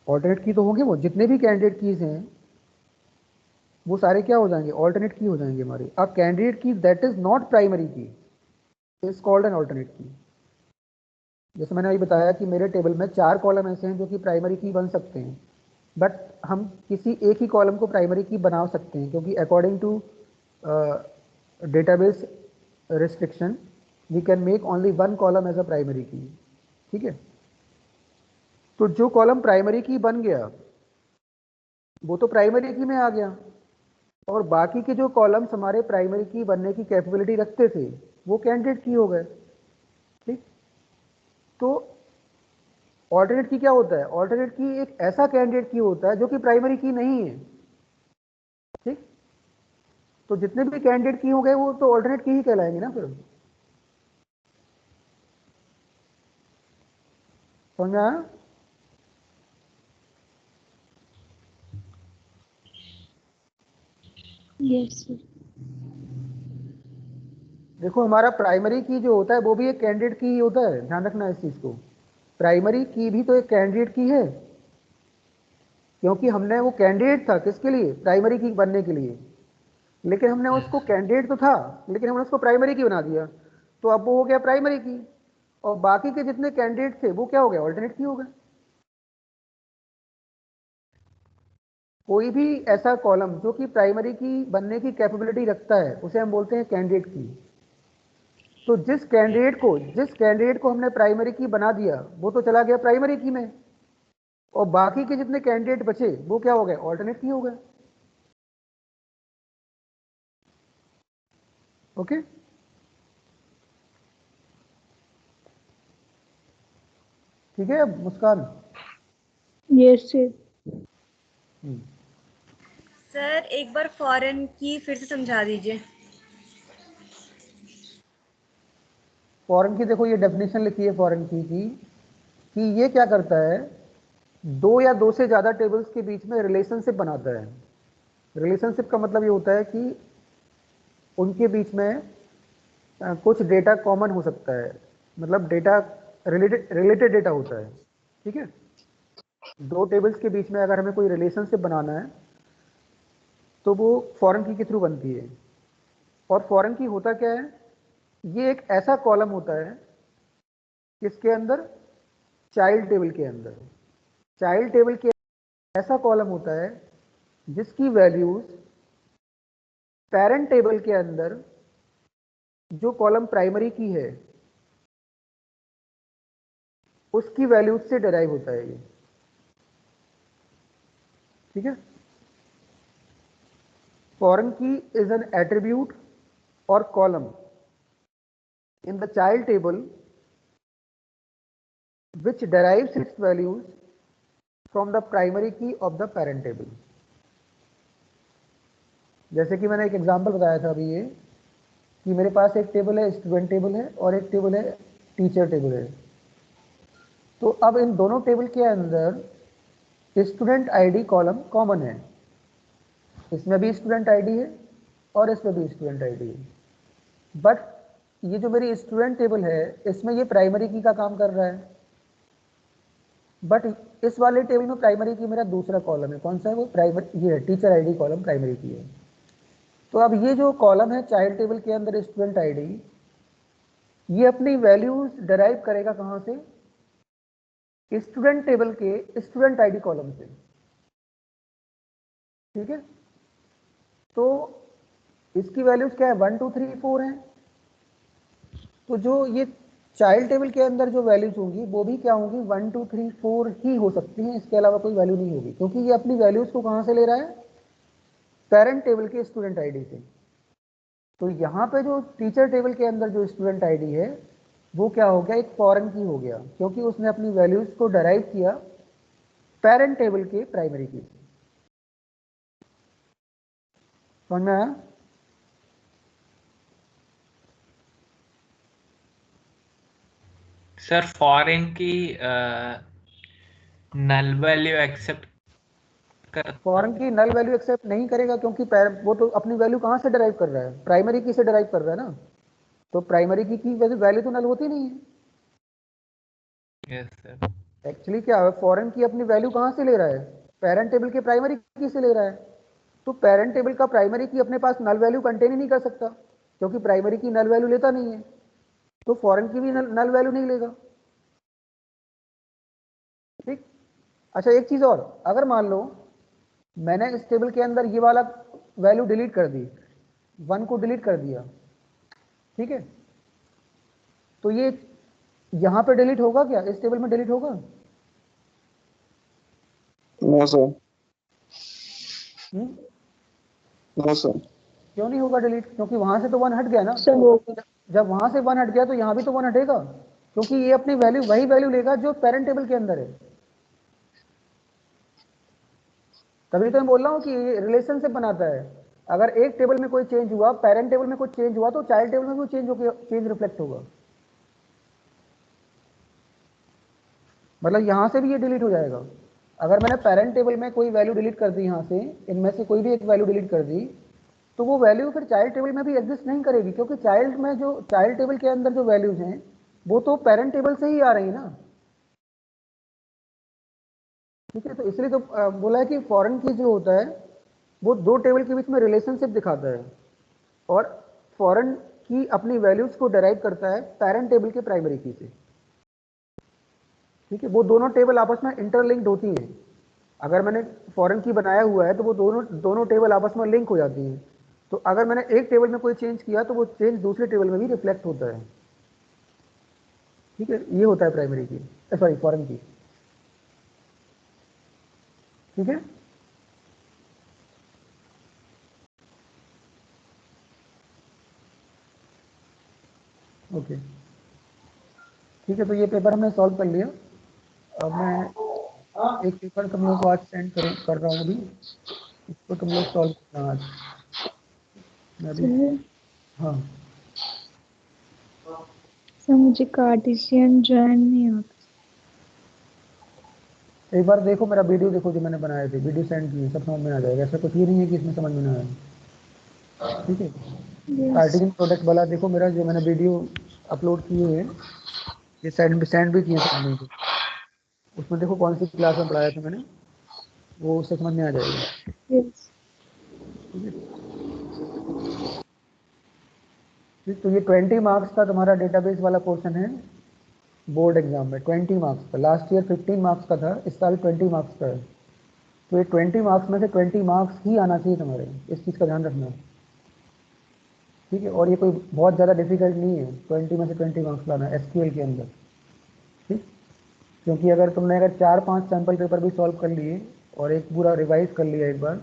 ऑल्टरनेट की तो होंगे, वो जितने भी कैंडिडेट कीज हैं वो सारे क्या हो जाएंगे, ऑल्टरनेट की हो जाएंगे हमारे। अब कैंडिडेट की that is not primary key is called an alternate की। जैसे मैंने अभी बताया कि मेरे टेबल में 4 कॉलम ऐसे हैं जो कि प्राइमरी की बन सकते हैं, बट हम किसी एक ही कॉलम को प्राइमरी की बना सकते हैं, क्योंकि according to database restriction we can make only 1 column as a primary key, ठीक है। तो जो कॉलम प्राइमरी की बन गया वो तो प्राइमरी की में आ गया, और बाकी के जो कॉलम्स हमारे प्राइमरी की बनने की कैपेबिलिटी रखते थे वो कैंडिडेट की हो गए, ठीक। तो ऑल्टरनेट की क्या होता है, ऑल्टरनेट की एक ऐसा कैंडिडेट की होता है जो कि प्राइमरी की नहीं है, ठीक। तो जितने भी कैंडिडेट की हो गए वो तो ऑल्टरनेट की ही कहलाएंगे ना फिर। समझ में आया? Yes sir. देखो हमारा प्राइमरी की जो होता है वो भी एक कैंडिडेट की ही होता है, ध्यान रखना इस चीज को। प्राइमरी की भी तो एक कैंडिडेट की है, क्योंकि हमने वो कैंडिडेट था किसके लिए, प्राइमरी की बनने के लिए। लेकिन हमने उसको कैंडिडेट तो था लेकिन हमने उसको प्राइमरी की बना दिया, तो अब वो हो गया प्राइमरी की, और बाकी के जितने कैंडिडेट थे वो क्या हो गया, ऑल्टरनेट की हो गए। कोई भी ऐसा कॉलम जो कि प्राइमरी की बनने की कैपेबिलिटी रखता है उसे हम बोलते हैं कैंडिडेट की। तो जिस कैंडिडेट को हमने प्राइमरी की बना दिया वो तो चला गया प्राइमरी की में, और बाकी के जितने कैंडिडेट बचे वो क्या हो गए, ऑल्टरनेट की हो गए। ओके, ठीक है। अब मुस्कान, यस सर। सर एक बार फॉरेन की फिर से समझा दीजिए। फॉरेन की देखो ये डेफिनेशन लिखी है फॉरेन की कि ये क्या करता है, दो या दो से ज़्यादा टेबल्स के बीच में रिलेशनशिप बनाता है। रिलेशनशिप का मतलब ये होता है कि उनके बीच में कुछ डेटा कॉमन हो सकता है, मतलब डेटा रिलेटेड डेटा होता है, ठीक है, दो टेबल्स के बीच में अगर हमें कोई रिलेशनशिप बनाना है तो वो फॉरेन की के थ्रू बनती है। और फॉरेन की होता क्या है, ये एक ऐसा कॉलम होता है किसके अंदर, चाइल्ड टेबल के अंदर। चाइल्ड टेबल के ऐसा कॉलम होता है जिसकी वैल्यूज पेरेंट टेबल के अंदर जो कॉलम प्राइमरी की है उसकी वैल्यूज से डिराइव होता है ये। ठीक है, foreign key is an attribute और column in the child table which derives its values from the primary key of the parent table। जैसे कि मैंने एक एग्जांपल बताया था अभी ये कि मेरे पास एक टेबल है स्टूडेंट टेबल है और एक टेबल है टीचर टेबल है। तो अब इन दोनों टेबल के अंदर स्टूडेंट आईडी कॉलम कॉमन है, इसमें भी स्टूडेंट आईडी है और इसमें भी स्टूडेंट आईडी है। बट ये जो मेरी स्टूडेंट टेबल है इसमें ये प्राइमरी की का काम कर रहा है, बट इस वाले टेबल में प्राइमरी की मेरा दूसरा कॉलम है। कौन सा है वो, प्राइमरी, ये है टीचर आईडी कॉलम प्राइमरी की है। तो अब ये जो कॉलम है चाइल्ड टेबल के अंदर स्टूडेंट आईडी, ये अपनी वैल्यूज डिराइव करेगा कहां से, स्टूडेंट टेबल के स्टूडेंट आईडी कॉलम से। ठीक है, तो इसकी वैल्यूज क्या है, 1 2 3 4 है। तो जो ये चाइल्ड टेबल के अंदर जो वैल्यूज होंगी वो भी क्या होंगी, 1 2 3 4 ही हो सकती हैं, इसके अलावा कोई वैल्यू नहीं होगी, क्योंकि ये अपनी वैल्यूज को कहां से ले रहा है, पेरेंट टेबल के स्टूडेंट आईडी से। तो यहाँ पे जो टीचर टेबल के अंदर जो स्टूडेंट आईडी है वो क्या हो गया, एक फॉरेन की हो गया, क्योंकि उसने अपनी वैल्यूज को डराइव किया पेरेंट टेबल के प्राइमरी की से। समझ में आया? सर फॉरेन की नल वैल्यू एक्सेप्ट कर, फॉरेन की नल वैल्यू एक्सेप्ट नहीं करेगा, क्योंकि वो तो अपनी वैल्यू कहां से डराइव कर रहा है, प्राइमरी की से डराइव कर रहा है ना। तो प्राइमरी की वैल्यू तो नल होती नहीं है। Yes sir. एक्चुअली क्या है, फॉरेन की अपनी वैल्यू कहां से ले रहा है, पेरेंट टेबल के प्राइमरी की से ले रहा है। तो पेरेंट टेबल का प्राइमरी की अपने पास नल वैल्यू कंटेन ही नहीं कर सकता, क्योंकि प्राइमरी की नल वैल्यू लेता नहीं है। तो फॉरेन की भी नल वैल्यू नहीं लेगा। ठीक, अच्छा एक चीज और, अगर मान लो मैंने इस टेबल के अंदर ये वाला वैल्यू डिलीट कर दी, 1 को डिलीट कर दिया, ठीक है, तो ये यहां पे डिलीट होगा क्या, इस टेबल में डिलीट होगा? No sir, no sir. क्यों नहीं होगा डिलीट, क्योंकि वहां से तो 1 हट गया ना। सर होगा। जब वहां से 1 हट गया तो यहां भी तो 1 हटेगा, क्योंकि ये अपनी वैल्यू वही वैल्यू लेगा जो पेरेंट टेबल के अंदर है। तभी तो मैं बोल रहा हूँ कि रिलेशनशिप बनाता है। अगर एक टेबल में कोई चेंज हुआ, पेरेंट टेबल में कुछ चेंज हुआ, तो चाइल्ड टेबल में भी चेंज रिफ्लेक्ट होगा। मतलब यहां से भी ये डिलीट हो जाएगा। अगर मैंने पेरेंट टेबल में कोई वैल्यू डिलीट कर दी, यहां से इनमें से कोई भी एक वैल्यू डिलीट कर दी, तो वो वैल्यू फिर चाइल्ड टेबल में भी एग्जिस्ट नहीं करेगी, क्योंकि चाइल्ड टेबल के अंदर जो वैल्यूज हैं वो तो पेरेंट टेबल से ही आ रही ना। ठीक है, तो इसलिए तो बोला है कि फॉरेन की जो होता है वो दो टेबल के बीच में रिलेशनशिप दिखाता है, और फॉरेन की अपनी वैल्यूज को डिराइव करता है पेरेंट टेबल के प्राइमरी की से। ठीक है, वो दोनों टेबल आपस में इंटरलिंक्ड होती हैं। अगर मैंने फॉरेन की बनाया हुआ है तो वो दोनों टेबल आपस में लिंक हो जाती हैं। तो अगर मैंने एक टेबल में कोई चेंज किया तो वो चेंज दूसरे टेबल में भी रिफ्लेक्ट होता है। ठीक है, ये होता है प्राइमरी की, सॉरी फॉरेन की। ठीक है, ओके, ठीक है, तो ये पेपर हमने सॉल्व कर लिया। अब मैं एक पेपर तुम लोग को आज सेंड कर रहा हूँ अभी, इसको तुम लोग सॉल्व करना आज। मैं भी, हाँ सर मुझे कार्टेशियन जॉइन नहीं आता। एक बार देखो मेरा वीडियो, देखो जो मैंने बनाए थे, वीडियो सेंड किए, सब समझ में आ जाएगा। ऐसा कुछ ये नहीं है कि इसमें समझ में ना आए। ठीक है, कार्टेशियन प्रोडक्ट वाला देखो मेरा जो मैंने वीडियो अपलोड किए हैं, ये सेंड भी किए थे। उसमें देखो कौन सी क्लास में पढ़ाया था मैंने, वो उससे समझ में आ जाएगा। Yes. ठीक है, तो ये 20 मार्क्स का तुम्हारा डेटाबेस वाला पोर्शन है बोर्ड एग्जाम में, 20 मार्क्स का। लास्ट ईयर 15 मार्क्स का था, इस साल 20 मार्क्स का है। तो ये 20 मार्क्स में से 20 मार्क्स ही आना चाहिए तुम्हारे, इस चीज़ का ध्यान रखना। ठीक है, और ये कोई बहुत ज़्यादा डिफिकल्ट नहीं है 20 में से 20 मार्क्स लाना एसक्यूएल के अंदर। ठीक, क्योंकि अगर तुमने अगर 4-5 सैम्पल पेपर भी सॉल्व कर लिए और एक पूरा रिवाइज कर लिया एक बार,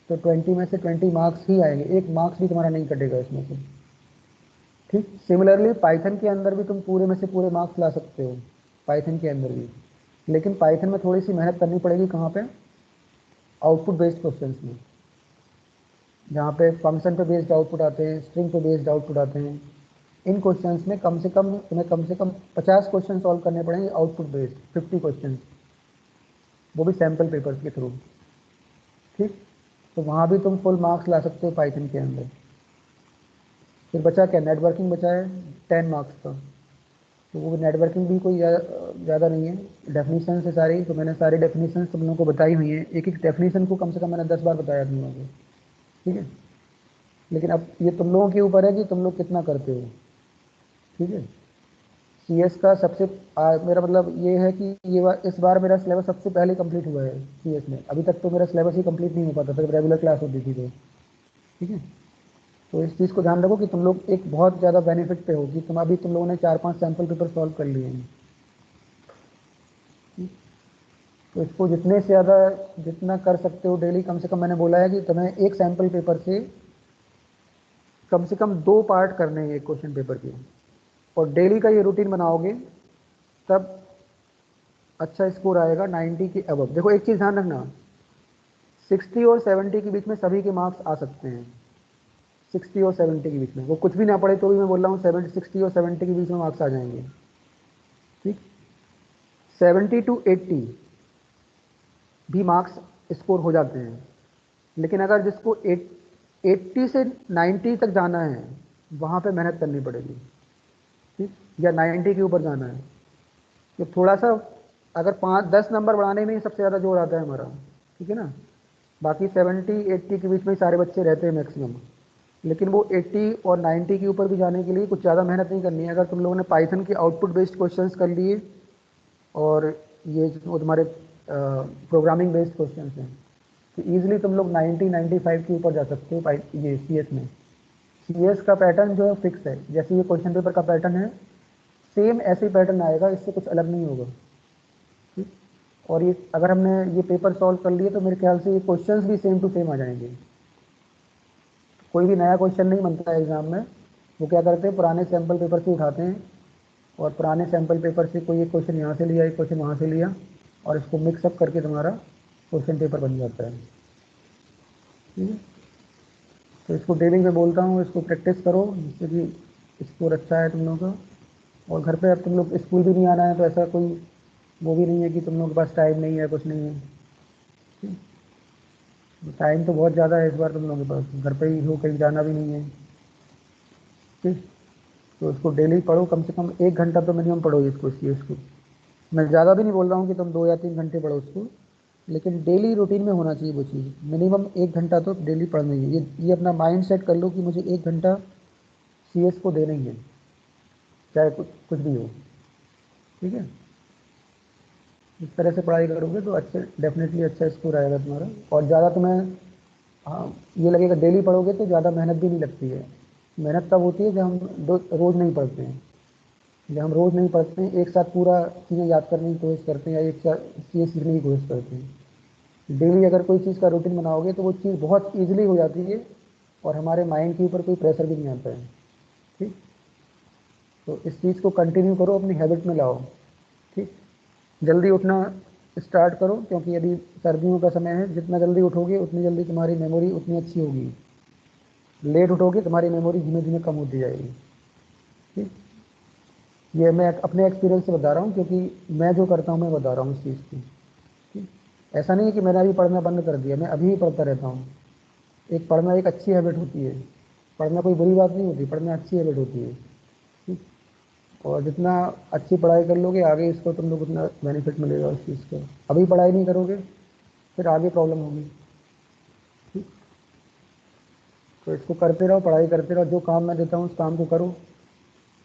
तो 20 में से 20 मार्क्स ही आएंगे, एक मार्क्स भी तुम्हारा नहीं कटेगा इसमें से। ठीक, सिमिलरली पाइथन के अंदर भी तुम पूरे में से पूरे मार्क्स ला सकते हो, पाइथन के अंदर भी, लेकिन पाइथन में थोड़ी सी मेहनत करनी पड़ेगी। कहाँ पे? आउटपुट बेस्ड क्वेश्चंस में, जहाँ पे फंक्शन पे बेस्ड आउटपुट आते हैं, स्ट्रिंग पे बेस्ड आउटपुट आते हैं। इन क्वेश्चंस में कम से कम तुम्हें कम से कम 50 क्वेश्चन सॉल्व करने पड़ेंगे आउटपुट बेस्ड, 50 क्वेश्चन, वो भी सैम्पल पेपर्स के थ्रू। ठीक, तो वहाँ भी तुम फुल मार्क्स ला सकते हो पाइथन के अंदर। फिर बचा क्या? नेटवर्किंग बचा है 10 मार्क्स का। तो वो नेटवर्किंग भी कोई ज़्यादा नहीं है, डेफिनेशन से सारी, तो मैंने सारी डेफिनेशन तुम लोगों को बताई हुई हैं। एक एक डेफिनेशन को कम से कम मैंने 10 बार बताया तुम लोगों को। ठीक है, लेकिन अब ये तुम लोगों के ऊपर है कि तुम लोग कितना करते हो। ठीक है, सीएस का सबसे मेरा मतलब ये है कि इस बार मेरा सिलेबस सबसे पहले कंप्लीट हुआ है सीएस में। अभी तक तो मेरा सिलेबस ही कंप्लीट नहीं हो पाता था, रेगुलर क्लास होती थी तो। ठीक है, तो इस चीज़ को ध्यान रखो कि तुम लोग एक बहुत ज़्यादा बेनिफिट पे हो कि तुम लोगों ने 4-5 सैम्पल पेपर सॉल्व कर लिए हैं। तो इसको जितने से ज़्यादा जितना कर सकते हो डेली, कम से कम मैंने बोला है कि तुम्हें एक सैम्पल पेपर से कम 2 पार्ट करने हैं एक क्वेश्चन पेपर के, और डेली का ये रूटीन बनाओगे तब अच्छा स्कोर आएगा 90 के अबव। देखो एक चीज़ ध्यान रखना, 60 और 70 के बीच में सभी के मार्क्स आ सकते हैं। 60 और 70 के बीच में, वो कुछ भी ना पढ़े तो भी मैं बोल रहा हूँ 60 और 70 के बीच में मार्क्स आ जाएंगे। ठीक, 70 to 80 भी मार्क्स स्कोर हो जाते हैं, लेकिन अगर जिसको 80 से 90 तक जाना है, वहाँ पे मेहनत करनी पड़ेगी। ठीक, या 90 के ऊपर जाना है, तो थोड़ा सा अगर 5-10 नंबर बढ़ाने में ही सबसे ज़्यादा जोर आता है हमारा। ठीक है ना, बाकी 70-80 के बीच में ही सारे बच्चे रहते हैं मैक्सिमम, लेकिन वो 80 और 90 के ऊपर भी जाने के लिए कुछ ज़्यादा मेहनत नहीं करनी है। अगर तुम लोगों ने पाइथन के आउटपुट बेस्ड क्वेश्चंस कर लिए और ये जो तुम्हारे प्रोग्रामिंग बेस्ड क्वेश्चंस हैं, तो ईजिली तुम लोग 90-95 के ऊपर जा सकते हो ये सीएस में। सीएस का पैटर्न जो है फिक्स है, जैसे ये क्वेश्चन पेपर का पैटर्न है सेम ऐसे ही पैटर्न आएगा, इससे कुछ अलग नहीं होगा। ठीक, और ये अगर हमने ये पेपर सॉल्व कर लिए तो मेरे ख्याल से ये क्वेश्चंस भी सेम टू सेम आ जाएंगे। कोई भी नया क्वेश्चन नहीं बनता है एग्जाम में। वो क्या करते हैं, पुराने सैम्पल पेपर से उठाते हैं और पुराने सैम्पल पेपर से कोई एक क्वेश्चन यहाँ से लिया, एक क्वेश्चन वहाँ से लिया, और इसको मिक्सअप करके तुम्हारा क्वेश्चन पेपर बन जाता है। ठीक है, तो इसको डेली में बोलता हूँ, इसको प्रैक्टिस करो जिससे कि स्कोर अच्छा है तुम लोगों का। और घर पे अब तुम लोग स्कूल भी नहीं आना है, तो ऐसा कोई वो भी नहीं है कि तुम लोगों के पास टाइम नहीं है, कुछ नहीं है। ठीक, टाइम तो बहुत ज़्यादा है इस बार तुम लोगों के पास, घर पे ही हो, कहीं जाना भी नहीं है। ठीक, तो इसको डेली पढ़ो, कम से कम 1 घंटा तो मिनिमम पढ़ो इसको। मैं ज़्यादा भी नहीं बोल रहा हूँ कि तुम 2 या 3 घंटे पढ़ो उसको, लेकिन डेली रूटीन में होना चाहिए वो चीज़। मिनिमम 1 घंटा तो डेली पढ़ना ही है। ये अपना माइंड सेट कर लो कि मुझे 1 घंटा सीएस को देना ही है, चाहे कुछ भी हो। ठीक है, इस तरह से पढ़ाई करोगे तो अच्छे डेफिनेटली अच्छा स्कोर आएगा तुम्हारा। और ज़्यादा तुम्हें ये लगेगा डेली पढ़ोगे तो ज़्यादा मेहनत भी नहीं लगती है। मेहनत तब होती है जब हम रोज़ नहीं पढ़ते हैं। जब हम रोज़ नहीं पढ़ते हैं, एक साथ पूरा चीज़ें याद करने की कोशिश करते हैं या एक साथ चीज़ें सीखने की कोशिश करते हैं। डेली अगर कोई चीज़ का रूटीन बनाओगे तो वो चीज़ बहुत ईजिली हो जाती है और हमारे माइंड के ऊपर कोई प्रेशर भी नहीं आता है। ठीक, तो इस चीज़ को कंटिन्यू करो, अपनी हैबिट में लाओ। ठीक, जल्दी उठना स्टार्ट करो, क्योंकि यदि सर्दियों का समय है, जितना जल्दी उठोगे उतनी जल्दी तुम्हारी मेमोरी उतनी अच्छी होगी। लेट उठोगे तुम्हारी मेमोरी धीमे धीमे कम होती जाएगी। ठीक, ये मैं अपने एक्सपीरियंस से बता रहा हूँ, क्योंकि मैं जो करता हूँ मैं बता रहा हूँ इस चीज़ की। ठीक, ऐसा नहीं है कि मैंने अभी पढ़ना बंद कर दिया, मैं अभी भी पढ़ता रहता हूँ। पढ़ना एक अच्छी हैबिट होती है, पढ़ना कोई बुरी बात नहीं होती, पढ़ना अच्छी हैबिट होती है। ठीक, और जितना अच्छी पढ़ाई कर लोगे आगे इसको तुम लोग उतना बेनिफिट मिलेगा उस चीज़ का। अभी पढ़ाई नहीं करोगे फिर आगे प्रॉब्लम होगी। ठीक? तो इसको करते रहो, पढ़ाई करते रहो, जो काम मैं देता हूँ उस काम को करो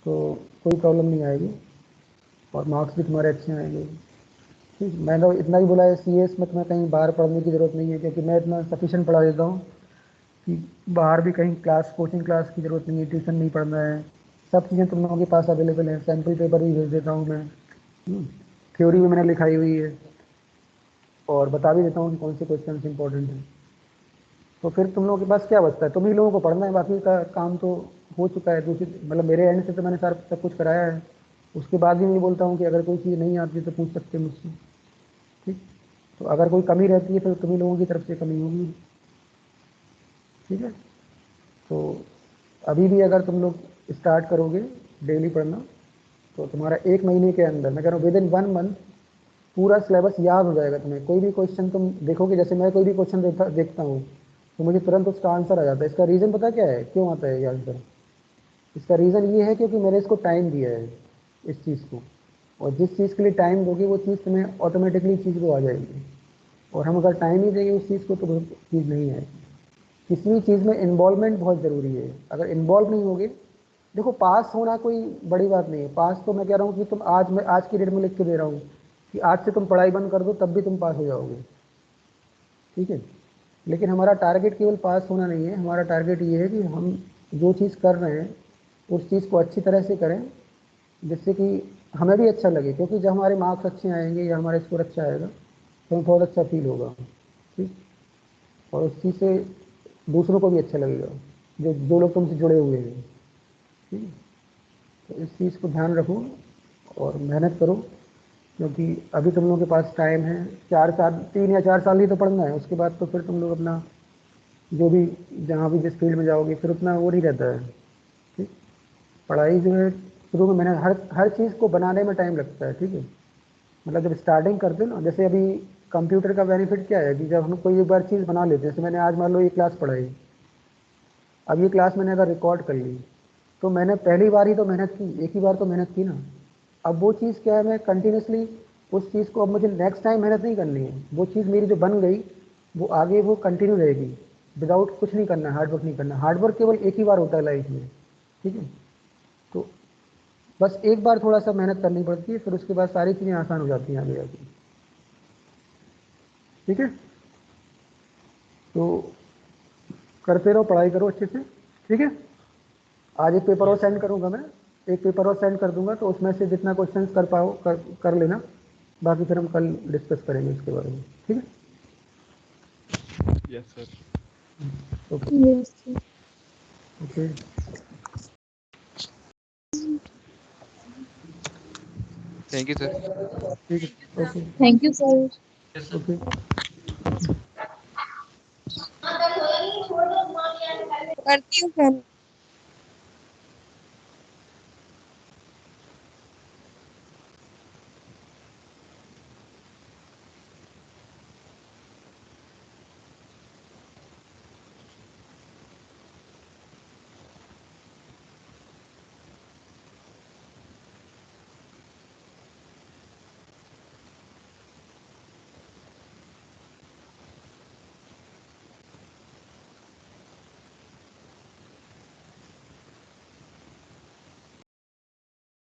तो कोई प्रॉब्लम नहीं आएगी और मार्क्स भी तुम्हारे अच्छे आएंगे। ठीक, मैं तो इतना ही बोला है CS में तुम्हें कहीं बाहर पढ़ने की ज़रूरत नहीं है, क्योंकि मैं इतना सफिशिएंट पढ़ा देता हूँ कि बाहर भी कहीं क्लास कोचिंग क्लास की ज़रूरत नहीं है, ट्यूशन नहीं पढ़ना है, सब चीज़ें तुम लोगों के पास अवेलेबल हैं। सैम्पल पेपर भी भेज देता हूँ मैं, थ्योरी भी मैंने लिखाई हुई है और बता भी देता हूँ कि कौन से क्वेश्चन इंपॉर्टेंट हैं। तो फिर तुम लोगों के पास क्या बचता है, तुम ही लोगों को पढ़ना है, बाकी का काम तो हो चुका है। दूसरी मतलब मेरे एंड से तो मैंने सारा सब कुछ कराया है। उसके बाद भी मैं बोलता हूँ कि अगर कोई चीज़ नहीं आती तो पूछ सकते हैं मुझसे। ठीक, तो अगर कोई कमी रहती है फिर तुम ही लोगों की तरफ से कमी होगी। ठीक है, तो अभी भी अगर तुम लोग स्टार्ट करोगे डेली पढ़ना तो तुम्हारा 1 महीने के अंदर, मैं कह रहा हूँ विद इन 1 मंथ पूरा सिलेबस याद हो जाएगा तुम्हें। कोई भी क्वेश्चन तुम देखोगे, जैसे मैं कोई भी क्वेश्चन देखता हूँ तो मुझे तुरंत उसका आंसर आ जाता है। इसका रीज़न पता क्या है, क्यों आता है ये आंसर? इसका रीज़न ये है क्योंकि मैंने इसको टाइम दिया है इस चीज़ को, और जिस चीज़ के लिए टाइम दोगे वो चीज़ तुम्हें ऑटोमेटिकली चीज़ को आ जाएगी। और हम अगर टाइम ही देंगे उस चीज़ को तो वो चीज़ नहीं आएगी। किसी भी चीज़ में इन्वॉल्वमेंट बहुत ज़रूरी है। अगर इन्वॉल्व नहीं होगे, देखो पास होना कोई बड़ी बात नहीं है। पास तो मैं कह रहा हूँ कि तुम मैं आज की डेट में लिख के दे रहा हूँ कि आज से तुम पढ़ाई बंद कर दो तब भी तुम पास हो जाओगे। ठीक है, लेकिन हमारा टारगेट केवल पास होना नहीं है, हमारा टारगेट ये है कि हम जो चीज़ कर रहे हैं उस चीज़ को अच्छी तरह से करें जिससे कि हमें भी अच्छा लगे। क्योंकि जब हमारे मार्क्स अच्छे आएंगे या हमारा स्कोर अच्छा आएगा तो हमें बहुत अच्छा फील होगा। ठीक, और उस चीज़ से दूसरों को भी अच्छा लगेगा जो लोग तुमसे जुड़े हुए हैं। ठीक है, तो इस चीज़ को ध्यान रखो और मेहनत करो, क्योंकि अभी तुम लोगों के पास टाइम है। 4 साल, 3 या 4 साल ही तो पढ़ना है, उसके बाद तो फिर तुम लोग अपना जो भी जहाँ भी जिस फील्ड में जाओगे फिर उतना वो नहीं रहता है। ठीक, पढ़ाई जो है शुरू में मैंने हर चीज़ को बनाने में टाइम लगता है। ठीक है, मतलब जब स्टार्टिंग करते हो ना, जैसे अभी कंप्यूटर का बेनिफिट क्या है कि जब हम कोई एक बार चीज़ बना लेते हैं, जैसे मैंने आज मान लो ये क्लास पढ़ाई, अब ये क्लास मैंने अगर रिकॉर्ड कर ली तो मैंने पहली बार ही तो मेहनत की, एक ही बार तो मेहनत की ना। अब वो चीज़ क्या है, मैं कंटिन्यूसली उस चीज़ को, अब मुझे नेक्स्ट टाइम मेहनत नहीं करनी है। वो चीज़ मेरी जो बन गई वो आगे वो कंटिन्यू रहेगी, विदाउट कुछ नहीं करना, हार्डवर्क नहीं करना। हार्डवर्क केवल एक ही बार होता है लाइफ में। ठीक है, तो बस एक बार थोड़ा सा मेहनत करनी पड़ती है, फिर उसके बाद सारी चीज़ें आसान हो जाती हैं आगे आगे। ठीक है, तो करते रहो, पढ़ाई करो अच्छे से। ठीक है, आज एक पेपर और सेंड करूंगा मैं, एक पेपर और सेंड कर दूंगा, तो उसमें से जितना क्वेश्चंस कर पाओ कर लेना, बाकी फिर हम कल डिस्कस करेंगे इसके बारे में। ठीक है, yes sir. Okay Yes, sir. Okay, thank you sir. ठीक है, okay Thank you, sir. Okay. करती हूँ